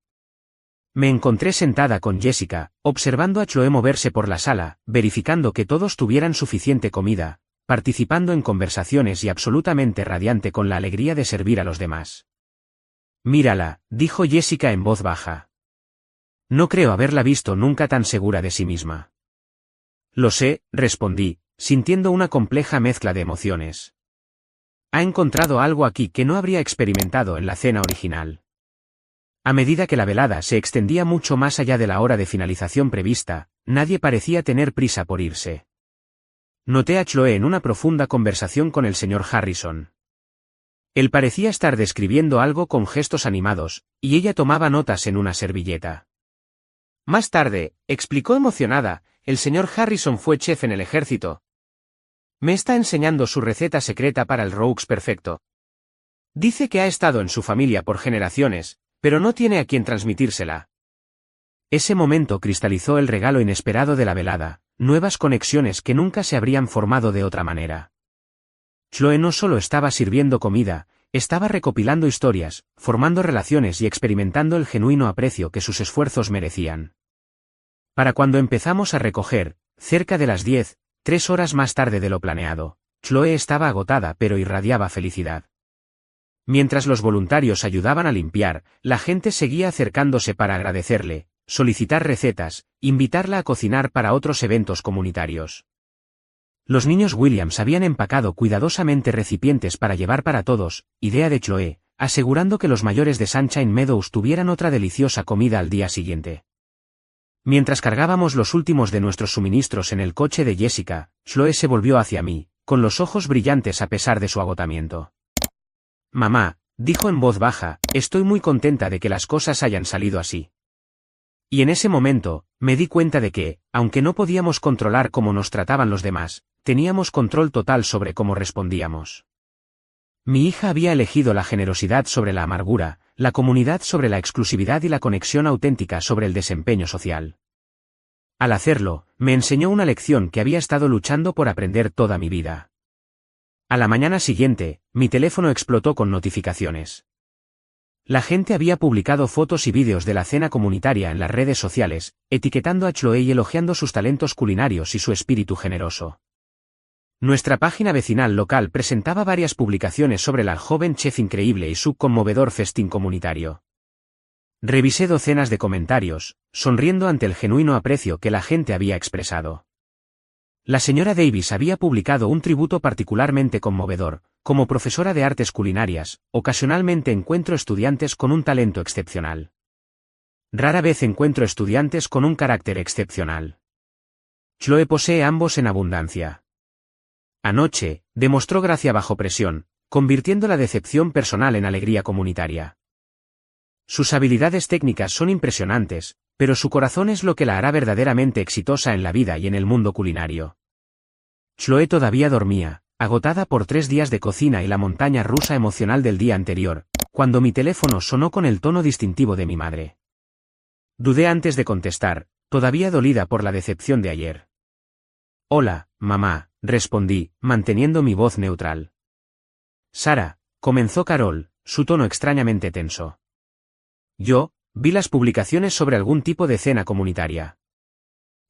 Me encontré sentada con Jessica, observando a Chloe moverse por la sala, verificando que todos tuvieran suficiente comida, participando en conversaciones y absolutamente radiante con la alegría de servir a los demás. Mírala, dijo Jessica en voz baja. No creo haberla visto nunca tan segura de sí misma. Lo sé, respondí, sintiendo una compleja mezcla de emociones. Ha encontrado algo aquí que no habría experimentado en la cena original. A medida que la velada se extendía mucho más allá de la hora de finalización prevista, nadie parecía tener prisa por irse. Noté a Chloe en una profunda conversación con el señor Harrison. Él parecía estar describiendo algo con gestos animados, y ella tomaba notas en una servilleta. Más tarde, explicó emocionada, el señor Harrison fue chef en el ejército. Me está enseñando su receta secreta para el roux perfecto. Dice que ha estado en su familia por generaciones, pero no tiene a quien transmitírsela. Ese momento cristalizó el regalo inesperado de la velada, nuevas conexiones que nunca se habrían formado de otra manera. Chloe no solo estaba sirviendo comida, estaba recopilando historias, formando relaciones y experimentando el genuino aprecio que sus esfuerzos merecían. Para cuando empezamos a recoger, cerca de las 10, 3 horas más tarde de lo planeado, Chloe estaba agotada pero irradiaba felicidad. Mientras los voluntarios ayudaban a limpiar, la gente seguía acercándose para agradecerle, solicitar recetas, invitarla a cocinar para otros eventos comunitarios. Los niños Williams habían empacado cuidadosamente recipientes para llevar para todos, idea de Chloe, asegurando que los mayores de Sunshine Meadows tuvieran otra deliciosa comida al día siguiente. Mientras cargábamos los últimos de nuestros suministros en el coche de Jessica, Chloe se volvió hacia mí, con los ojos brillantes a pesar de su agotamiento. Mamá, dijo en voz baja, estoy muy contenta de que las cosas hayan salido así. Y en ese momento, me di cuenta de que, aunque no podíamos controlar cómo nos trataban los demás, teníamos control total sobre cómo respondíamos. Mi hija había elegido la generosidad sobre la amargura, la comunidad sobre la exclusividad y la conexión auténtica sobre el desempeño social. Al hacerlo, me enseñó una lección que había estado luchando por aprender toda mi vida. A la mañana siguiente, mi teléfono explotó con notificaciones. La gente había publicado fotos y vídeos de la cena comunitaria en las redes sociales, etiquetando a Chloe y elogiando sus talentos culinarios y su espíritu generoso. Nuestra página vecinal local presentaba varias publicaciones sobre la joven chef increíble y su conmovedor festín comunitario. Revisé docenas de comentarios, sonriendo ante el genuino aprecio que la gente había expresado. La señora Davis había publicado un tributo particularmente conmovedor. Como profesora de artes culinarias, ocasionalmente encuentro estudiantes con un talento excepcional. Rara vez encuentro estudiantes con un carácter excepcional. Chloe posee ambos en abundancia. Anoche, demostró gracia bajo presión, convirtiendo la decepción personal en alegría comunitaria. Sus habilidades técnicas son impresionantes, pero su corazón es lo que la hará verdaderamente exitosa en la vida y en el mundo culinario. Chloe todavía dormía, agotada por 3 días de cocina y la montaña rusa emocional del día anterior, cuando mi teléfono sonó con el tono distintivo de mi madre. Dudé antes de contestar, todavía dolida por la decepción de ayer. Hola, mamá, respondí, manteniendo mi voz neutral. Sara, comenzó Carol, su tono extrañamente tenso. Yo, vi las publicaciones sobre algún tipo de cena comunitaria.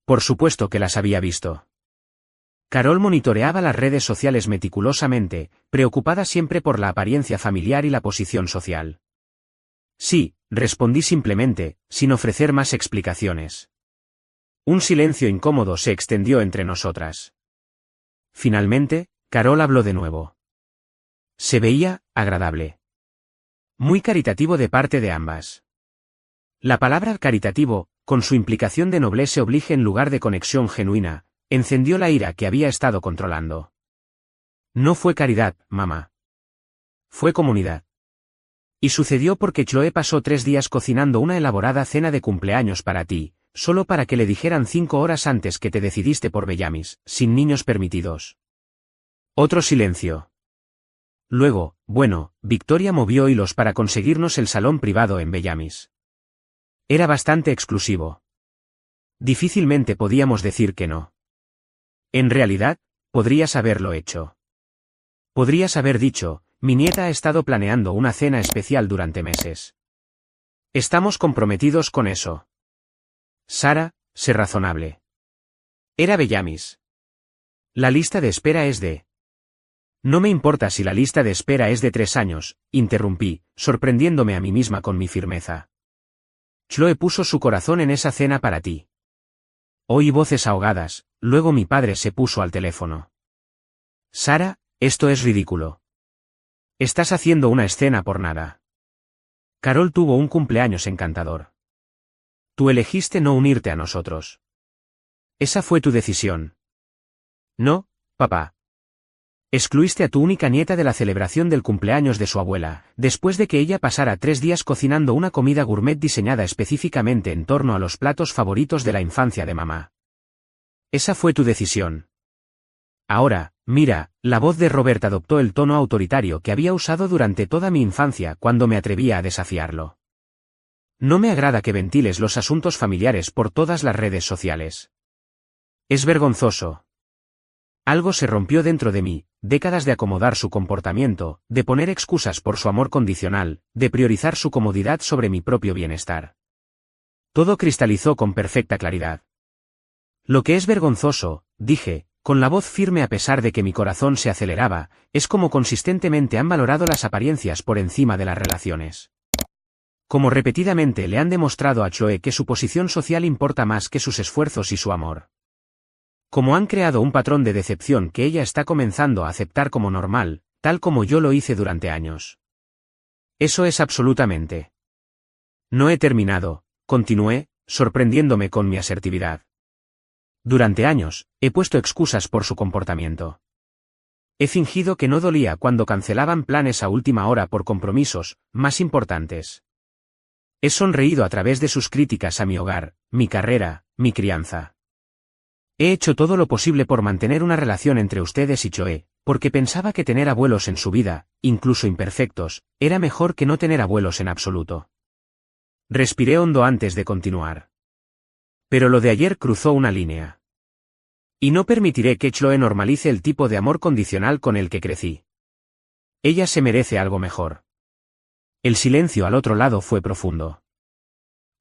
Por supuesto que las había visto. Carol monitoreaba las redes sociales meticulosamente, preocupada siempre por la apariencia familiar y la posición social. Sí, respondí simplemente, sin ofrecer más explicaciones. Un silencio incómodo se extendió entre nosotras. Finalmente, Carol habló de nuevo. Se veía agradable. Muy caritativo de parte de ambas. La palabra caritativo, con su implicación de noblesse oblige en lugar de conexión genuina, encendió la ira que había estado controlando. No fue caridad, mamá. Fue comunidad. Y sucedió porque Chloe pasó 3 días cocinando una elaborada cena de cumpleaños para ti, solo para que le dijeran 5 horas antes que te decidiste por Bellamis, sin niños permitidos. Otro silencio. Luego, bueno, Victoria movió hilos para conseguirnos el salón privado en Bellamis. Era bastante exclusivo. Difícilmente podíamos decir que no. En realidad, podrías haberlo hecho. Podrías haber dicho, mi nieta ha estado planeando una cena especial durante meses. Estamos comprometidos con eso. Sara, sé razonable. Era Bellamis. La lista de espera es de... No me importa si la lista de espera es de 3 años, interrumpí, sorprendiéndome a mí misma con mi firmeza. Chloe puso su corazón en esa cena para ti. Oí voces ahogadas, luego mi padre se puso al teléfono. Sara, esto es ridículo. Estás haciendo una escena por nada. Carol tuvo un cumpleaños encantador. Tú elegiste no unirte a nosotros. Esa fue tu decisión. No, papá. Excluiste a tu única nieta de la celebración del cumpleaños de su abuela, después de que ella pasara 3 días cocinando una comida gourmet diseñada específicamente en torno a los platos favoritos de la infancia de mamá. Esa fue tu decisión. Ahora, mira, la voz de Robert adoptó el tono autoritario que había usado durante toda mi infancia cuando me atrevía a desafiarlo. No me agrada que ventiles los asuntos familiares por todas las redes sociales. Es vergonzoso. Algo se rompió dentro de mí, décadas de acomodar su comportamiento, de poner excusas por su amor condicional, de priorizar su comodidad sobre mi propio bienestar. Todo cristalizó con perfecta claridad. Lo que es vergonzoso, dije, con la voz firme a pesar de que mi corazón se aceleraba, es como consistentemente han valorado las apariencias por encima de las relaciones. Como repetidamente le han demostrado a Chloe que su posición social importa más que sus esfuerzos y su amor. Como han creado un patrón de decepción que ella está comenzando a aceptar como normal, tal como yo lo hice durante años. Eso es absolutamente. No he terminado, continué, sorprendiéndome con mi asertividad. Durante años, he puesto excusas por su comportamiento. He fingido que no dolía cuando cancelaban planes a última hora por compromisos más importantes. He sonreído a través de sus críticas a mi hogar, mi carrera, mi crianza. He hecho todo lo posible por mantener una relación entre ustedes y Chloe, porque pensaba que tener abuelos en su vida, incluso imperfectos, era mejor que no tener abuelos en absoluto. Respiré hondo antes de continuar. Pero lo de ayer cruzó una línea. Y no permitiré que Chloe normalice el tipo de amor condicional con el que crecí. Ella se merece algo mejor. El silencio al otro lado fue profundo.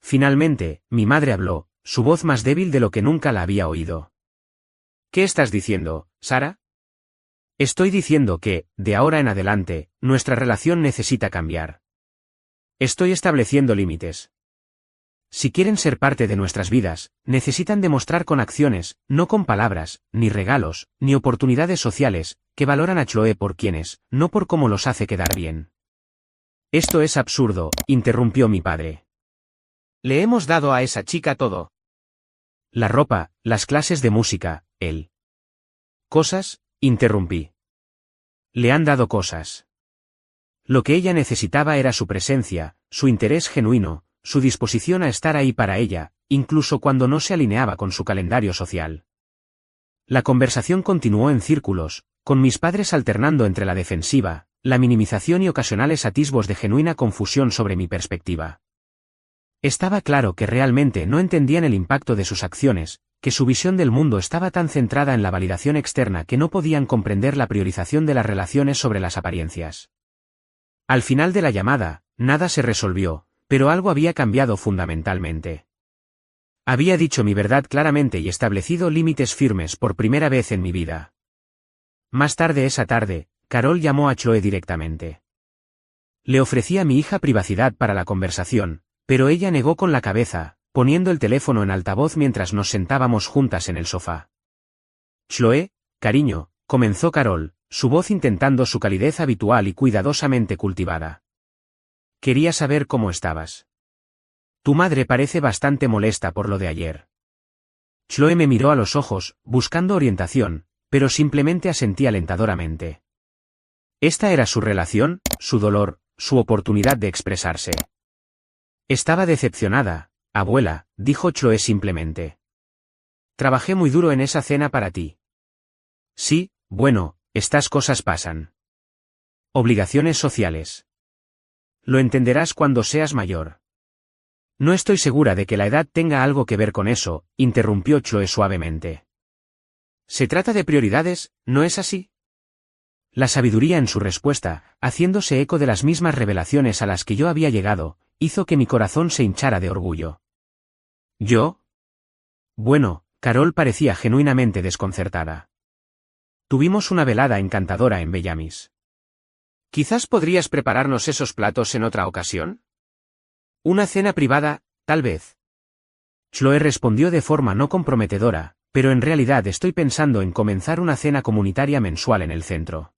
Finalmente, mi madre habló, su voz más débil de lo que nunca la había oído. ¿Qué estás diciendo, Sara? Estoy diciendo que, de ahora en adelante, nuestra relación necesita cambiar. Estoy estableciendo límites. Si quieren ser parte de nuestras vidas, necesitan demostrar con acciones, no con palabras, ni regalos, ni oportunidades sociales, que valoran a Chloe por quien es, no por cómo los hace quedar bien. Esto es absurdo, interrumpió mi padre. Le hemos dado a esa chica todo. La ropa, las clases de música, él. ¿Cosas? Interrumpí. Le han dado cosas. Lo que ella necesitaba era su presencia, su interés genuino, su disposición a estar ahí para ella, incluso cuando no se alineaba con su calendario social. La conversación continuó en círculos, con mis padres alternando entre la defensiva, la minimización y ocasionales atisbos de genuina confusión sobre mi perspectiva. Estaba claro que realmente no entendían el impacto de sus acciones, que su visión del mundo estaba tan centrada en la validación externa que no podían comprender la priorización de las relaciones sobre las apariencias. Al final de la llamada, nada se resolvió, pero algo había cambiado fundamentalmente. Había dicho mi verdad claramente y establecido límites firmes por primera vez en mi vida. Más tarde esa tarde, Carol llamó a Chloe directamente. Le ofrecí a mi hija privacidad para la conversación, pero ella negó con la cabeza, poniendo el teléfono en altavoz mientras nos sentábamos juntas en el sofá. Chloe, cariño, comenzó Carol, su voz intentando su calidez habitual y cuidadosamente cultivada. Quería saber cómo estabas. Tu madre parece bastante molesta por lo de ayer. Chloe me miró a los ojos, buscando orientación, pero simplemente asentí alentadoramente. Esta era su relación, su dolor, su oportunidad de expresarse. Estaba decepcionada, abuela, dijo Chloe simplemente. Trabajé muy duro en esa cena para ti. Sí, bueno, estas cosas pasan. Obligaciones sociales. Lo entenderás cuando seas mayor. No estoy segura de que la edad tenga algo que ver con eso, interrumpió Chloe suavemente. Se trata de prioridades, ¿no es así? La sabiduría en su respuesta, haciéndose eco de las mismas revelaciones a las que yo había llegado, hizo que mi corazón se hinchara de orgullo. ¿Yo? Bueno, Carol parecía genuinamente desconcertada. Tuvimos una velada encantadora en Bellamis. ¿Quizás podrías prepararnos esos platos en otra ocasión? Una cena privada, tal vez. Chloe respondió de forma no comprometedora, pero en realidad estoy pensando en comenzar una cena comunitaria mensual en el centro.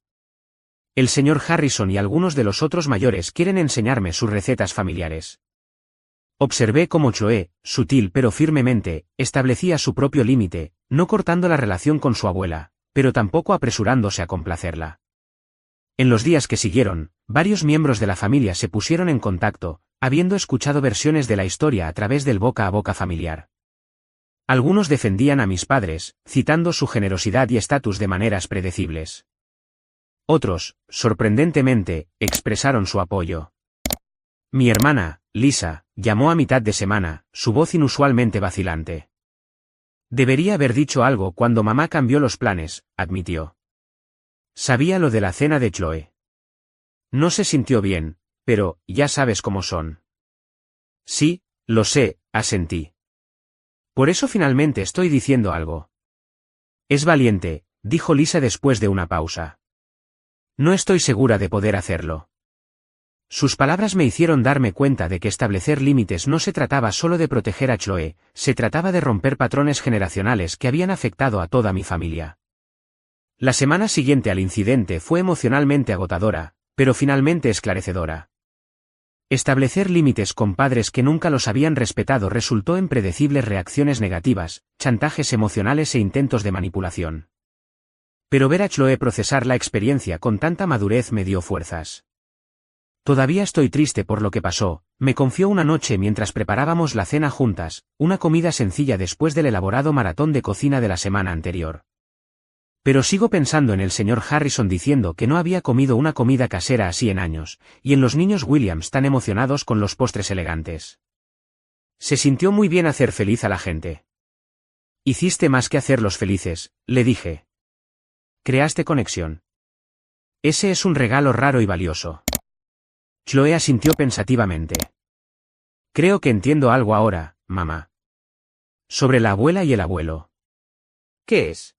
El señor Harrison y algunos de los otros mayores quieren enseñarme sus recetas familiares. Observé cómo Chloe, sutil pero firmemente, establecía su propio límite, no cortando la relación con su abuela, pero tampoco apresurándose a complacerla. En los días que siguieron, varios miembros de la familia se pusieron en contacto, habiendo escuchado versiones de la historia a través del boca a boca familiar. Algunos defendían a mis padres, citando su generosidad y estatus de maneras predecibles. Otros, sorprendentemente, expresaron su apoyo. Mi hermana, Lisa, llamó a mitad de semana, su voz inusualmente vacilante. Debería haber dicho algo cuando mamá cambió los planes, admitió. Sabía lo de la cena de Chloe. No se sintió bien, pero, ya sabes cómo son. Sí, lo sé, asentí. Por eso finalmente estoy diciendo algo. Es valiente, dijo Lisa después de una pausa. No estoy segura de poder hacerlo. Sus palabras me hicieron darme cuenta de que establecer límites no se trataba solo de proteger a Chloe, se trataba de romper patrones generacionales que habían afectado a toda mi familia. La semana siguiente al incidente fue emocionalmente agotadora, pero finalmente esclarecedora. Establecer límites con padres que nunca los habían respetado resultó en predecibles reacciones negativas, chantajes emocionales e intentos de manipulación. Pero ver a Chloe procesar la experiencia con tanta madurez me dio fuerzas. Todavía estoy triste por lo que pasó, me confió una noche mientras preparábamos la cena juntas, una comida sencilla después del elaborado maratón de cocina de la semana anterior. Pero sigo pensando en el señor Harrison diciendo que no había comido una comida casera así en años, y en los niños Williams tan emocionados con los postres elegantes. Se sintió muy bien hacer feliz a la gente. Hiciste más que hacerlos felices, le dije. Creaste conexión. Ese es un regalo raro y valioso. Chloe asintió pensativamente. Creo que entiendo algo ahora, mamá. Sobre la abuela y el abuelo. ¿Qué es?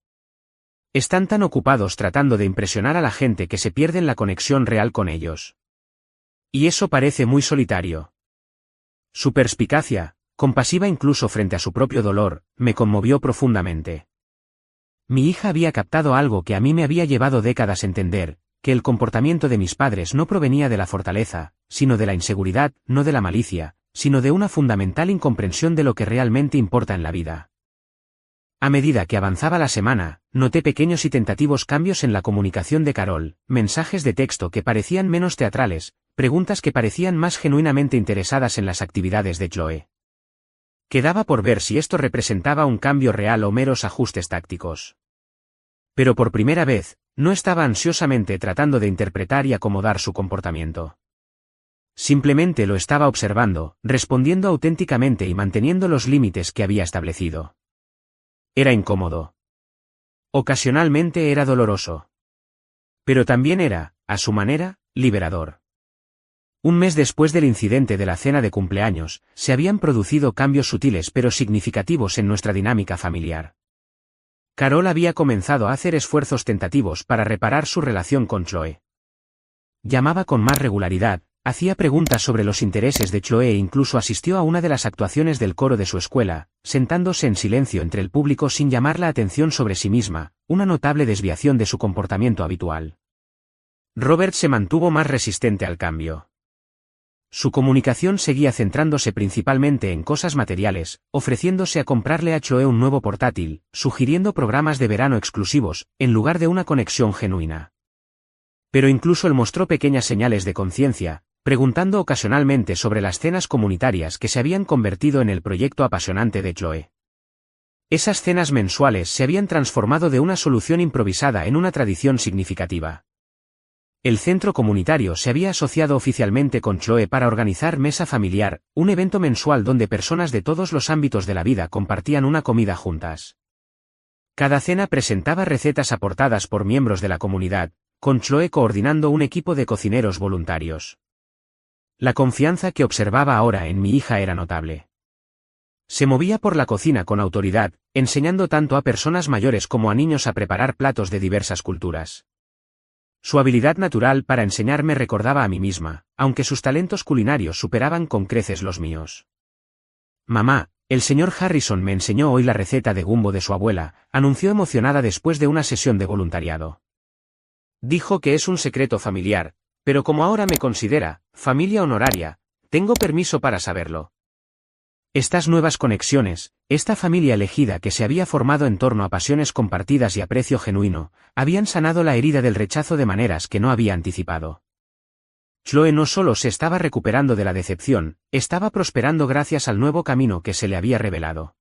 Están tan ocupados tratando de impresionar a la gente que se pierden la conexión real con ellos. Y eso parece muy solitario. Su perspicacia, compasiva incluso frente a su propio dolor, me conmovió profundamente. Mi hija había captado algo que a mí me había llevado décadas entender, que el comportamiento de mis padres no provenía de la fortaleza, sino de la inseguridad, no de la malicia, sino de una fundamental incomprensión de lo que realmente importa en la vida. A medida que avanzaba la semana, noté pequeños y tentativos cambios en la comunicación de Carol, mensajes de texto que parecían menos teatrales, preguntas que parecían más genuinamente interesadas en las actividades de Chloe. Quedaba por ver si esto representaba un cambio real o meros ajustes tácticos. Pero por primera vez, no estaba ansiosamente tratando de interpretar y acomodar su comportamiento. Simplemente lo estaba observando, respondiendo auténticamente y manteniendo los límites que había establecido. Era incómodo. Ocasionalmente era doloroso. Pero también era, a su manera, liberador. Un mes después del incidente de la cena de cumpleaños, se habían producido cambios sutiles pero significativos en nuestra dinámica familiar. Carol había comenzado a hacer esfuerzos tentativos para reparar su relación con Chloe. Llamaba con más regularidad, hacía preguntas sobre los intereses de Chloe e incluso asistió a una de las actuaciones del coro de su escuela, sentándose en silencio entre el público sin llamar la atención sobre sí misma, una notable desviación de su comportamiento habitual. Robert se mantuvo más resistente al cambio. Su comunicación seguía centrándose principalmente en cosas materiales, ofreciéndose a comprarle a Chloe un nuevo portátil, sugiriendo programas de verano exclusivos, en lugar de una conexión genuina. Pero incluso él mostró pequeñas señales de conciencia, preguntando ocasionalmente sobre las cenas comunitarias que se habían convertido en el proyecto apasionante de Chloe. Esas cenas mensuales se habían transformado de una solución improvisada en una tradición significativa. El centro comunitario se había asociado oficialmente con Chloe para organizar Mesa Familiar, un evento mensual donde personas de todos los ámbitos de la vida compartían una comida juntas. Cada cena presentaba recetas aportadas por miembros de la comunidad, con Chloe coordinando un equipo de cocineros voluntarios. La confianza que observaba ahora en mi hija era notable. Se movía por la cocina con autoridad, enseñando tanto a personas mayores como a niños a preparar platos de diversas culturas. Su habilidad natural para enseñar me recordaba a mí misma, aunque sus talentos culinarios superaban con creces los míos. Mamá, el señor Harrison me enseñó hoy la receta de gumbo de su abuela, anunció emocionada después de una sesión de voluntariado. Dijo que es un secreto familiar, pero como ahora me considera familia honoraria, tengo permiso para saberlo. Estas nuevas conexiones, esta familia elegida que se había formado en torno a pasiones compartidas y aprecio genuino, habían sanado la herida del rechazo de maneras que no había anticipado. Chloe no solo se estaba recuperando de la decepción, estaba prosperando gracias al nuevo camino que se le había revelado.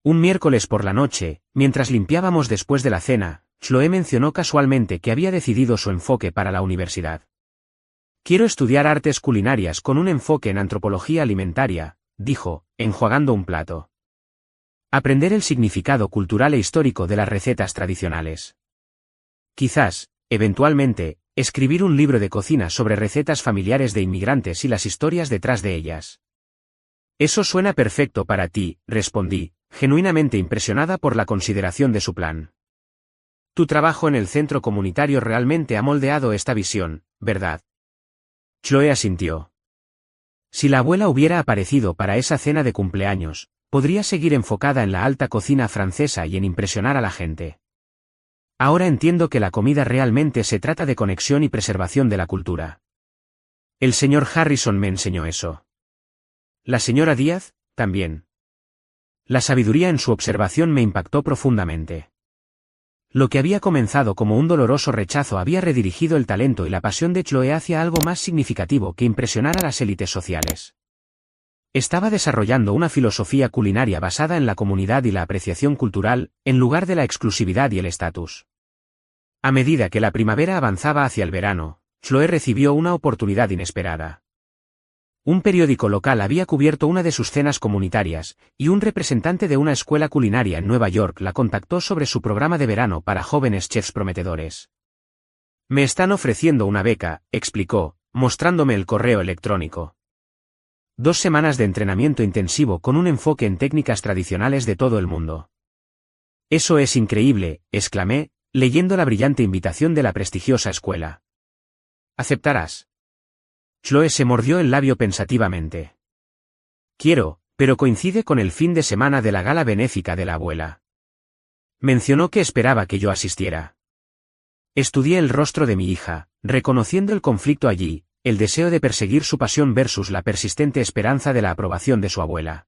Un miércoles por la noche, mientras limpiábamos después de la cena, Chloe mencionó casualmente que había decidido su enfoque para la universidad. Quiero estudiar artes culinarias con un enfoque en antropología alimentaria, dijo, enjuagando un plato. Aprender el significado cultural e histórico de las recetas tradicionales. Quizás, eventualmente, escribir un libro de cocina sobre recetas familiares de inmigrantes y las historias detrás de ellas. Eso suena perfecto para ti, respondí, genuinamente impresionada por la consideración de su plan. Tu trabajo en el centro comunitario realmente ha moldeado esta visión, ¿verdad? Chloe asintió. Si la abuela hubiera aparecido para esa cena de cumpleaños, podría seguir enfocada en la alta cocina francesa y en impresionar a la gente. Ahora entiendo que la comida realmente se trata de conexión y preservación de la cultura. El señor Harrison me enseñó eso. La señora Díaz, también. La sabiduría en su observación me impactó profundamente. Lo que había comenzado como un doloroso rechazo había redirigido el talento y la pasión de Chloe hacia algo más significativo que impresionar a las élites sociales. Estaba desarrollando una filosofía culinaria basada en la comunidad y la apreciación cultural, en lugar de la exclusividad y el estatus. A medida que la primavera avanzaba hacia el verano, Chloe recibió una oportunidad inesperada. Un periódico local había cubierto una de sus cenas comunitarias, y un representante de una escuela culinaria en Nueva York la contactó sobre su programa de verano para jóvenes chefs prometedores. Me están ofreciendo una beca, explicó, mostrándome el correo electrónico. 2 semanas de entrenamiento intensivo con un enfoque en técnicas tradicionales de todo el mundo. Eso es increíble, exclamé, leyendo la brillante invitación de la prestigiosa escuela. ¿Aceptarás? Chloe se mordió el labio pensativamente. Quiero, pero coincide con el fin de semana de la gala benéfica de la abuela. Mencionó que esperaba que yo asistiera. Estudié el rostro de mi hija, reconociendo el conflicto allí, el deseo de perseguir su pasión versus la persistente esperanza de la aprobación de su abuela.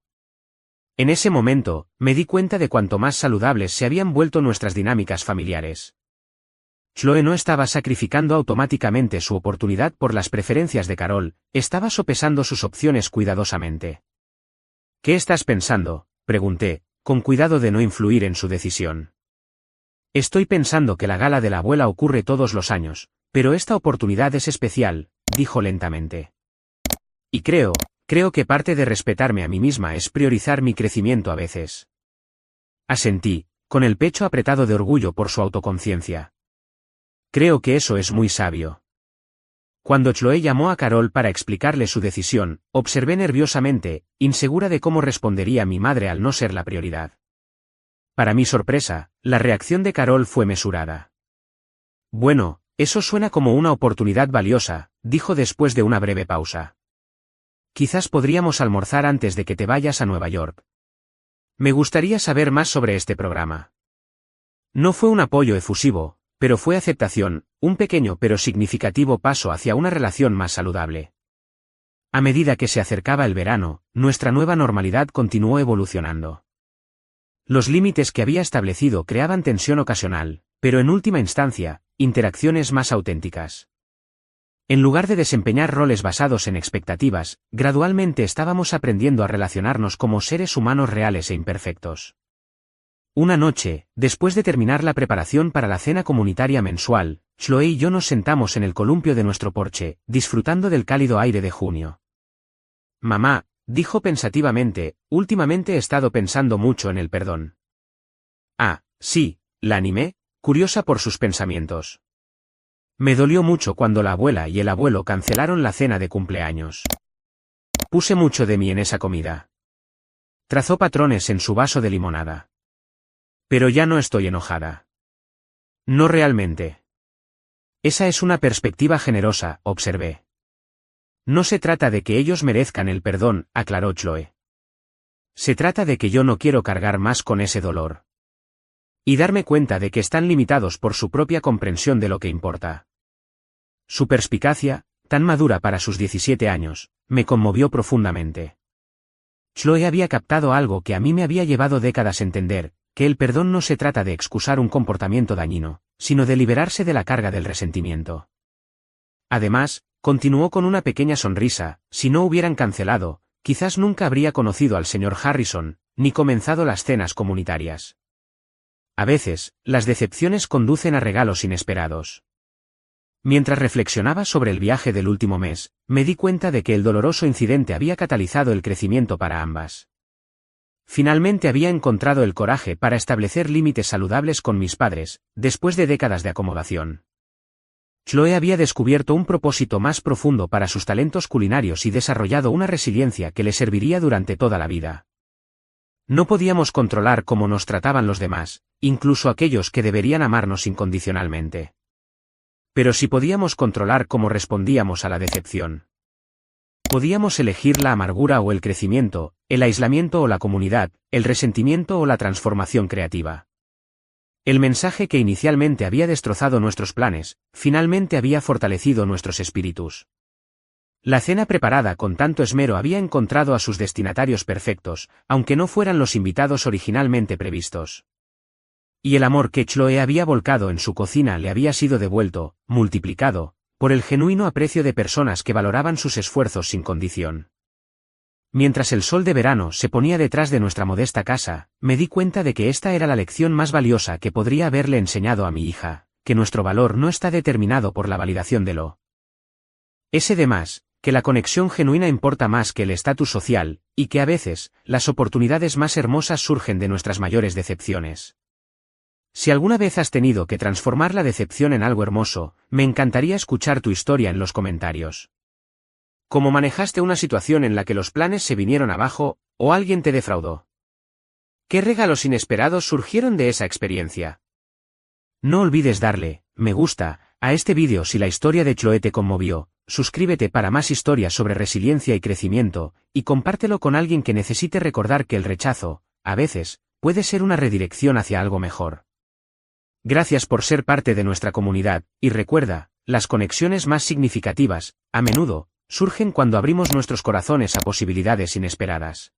En ese momento, me di cuenta de cuánto más saludables se habían vuelto nuestras dinámicas familiares. Chloe no estaba sacrificando automáticamente su oportunidad por las preferencias de Carol, estaba sopesando sus opciones cuidadosamente. ¿Qué estás pensando?, pregunté, con cuidado de no influir en su decisión. Estoy pensando que la gala de la abuela ocurre todos los años, pero esta oportunidad es especial, dijo lentamente. Y creo que parte de respetarme a mí misma es priorizar mi crecimiento a veces. Asentí, con el pecho apretado de orgullo por su autoconciencia. Creo que eso es muy sabio. Cuando Chloe llamó a Carol para explicarle su decisión, observé nerviosamente, insegura de cómo respondería mi madre al no ser la prioridad. Para mi sorpresa, la reacción de Carol fue mesurada. Bueno, eso suena como una oportunidad valiosa, dijo después de una breve pausa. Quizás podríamos almorzar antes de que te vayas a Nueva York. Me gustaría saber más sobre este programa. No fue un apoyo efusivo, pero fue aceptación, un pequeño pero significativo paso hacia una relación más saludable. A medida que se acercaba el verano, nuestra nueva normalidad continuó evolucionando. Los límites que había establecido creaban tensión ocasional, pero en última instancia, interacciones más auténticas. En lugar de desempeñar roles basados en expectativas, gradualmente estábamos aprendiendo a relacionarnos como seres humanos reales e imperfectos. Una noche, después de terminar la preparación para la cena comunitaria mensual, Chloe y yo nos sentamos en el columpio de nuestro porche, disfrutando del cálido aire de junio. Mamá, dijo pensativamente, últimamente he estado pensando mucho en el perdón. Ah, sí, la animé, curiosa por sus pensamientos. Me dolió mucho cuando la abuela y el abuelo cancelaron la cena de cumpleaños. Puse mucho de mí en esa comida. Trazó patrones en su vaso de limonada. Pero ya no estoy enojada. No realmente. Esa es una perspectiva generosa, observé. No se trata de que ellos merezcan el perdón, aclaró Chloe. Se trata de que yo no quiero cargar más con ese dolor. y darme cuenta de que están limitados por su propia comprensión de lo que importa. Su perspicacia, tan madura para sus 17 años, me conmovió profundamente. Chloe había captado algo que a mí me había llevado décadas a entender, que el perdón no se trata de excusar un comportamiento dañino, sino de liberarse de la carga del resentimiento. Además, continuó con una pequeña sonrisa, si no hubieran cancelado, quizás nunca habría conocido al señor Harrison, ni comenzado las cenas comunitarias. A veces, las decepciones conducen a regalos inesperados. Mientras reflexionaba sobre el viaje del último mes, me di cuenta de que el doloroso incidente había catalizado el crecimiento para ambas. Finalmente había encontrado el coraje para establecer límites saludables con mis padres, después de décadas de acomodación. Chloe había descubierto un propósito más profundo para sus talentos culinarios y desarrollado una resiliencia que le serviría durante toda la vida. No podíamos controlar cómo nos trataban los demás, incluso aquellos que deberían amarnos incondicionalmente. Pero sí podíamos controlar cómo respondíamos a la decepción. Podíamos elegir la amargura o el crecimiento, el aislamiento o la comunidad, el resentimiento o la transformación creativa. El mensaje que inicialmente había destrozado nuestros planes, finalmente había fortalecido nuestros espíritus. La cena preparada con tanto esmero había encontrado a sus destinatarios perfectos, aunque no fueran los invitados originalmente previstos. Y el amor que Chloe había volcado en su cocina le había sido devuelto, multiplicado, por el genuino aprecio de personas que valoraban sus esfuerzos sin condición. Mientras el sol de verano se ponía detrás de nuestra modesta casa, me di cuenta de que esta era la lección más valiosa que podría haberle enseñado a mi hija, que nuestro valor no está determinado por la validación de lo demás, que la conexión genuina importa más que el estatus social, y que a veces, las oportunidades más hermosas surgen de nuestras mayores decepciones. Si alguna vez has tenido que transformar la decepción en algo hermoso, me encantaría escuchar tu historia en los comentarios. ¿Cómo manejaste una situación en la que los planes se vinieron abajo, o alguien te defraudó? ¿Qué regalos inesperados surgieron de esa experiencia? No olvides darle me gusta a este vídeo si la historia de Chloe te conmovió, suscríbete para más historias sobre resiliencia y crecimiento, y compártelo con alguien que necesite recordar que el rechazo, a veces, puede ser una redirección hacia algo mejor. Gracias por ser parte de nuestra comunidad, y recuerda, las conexiones más significativas, a menudo, surgen cuando abrimos nuestros corazones a posibilidades inesperadas.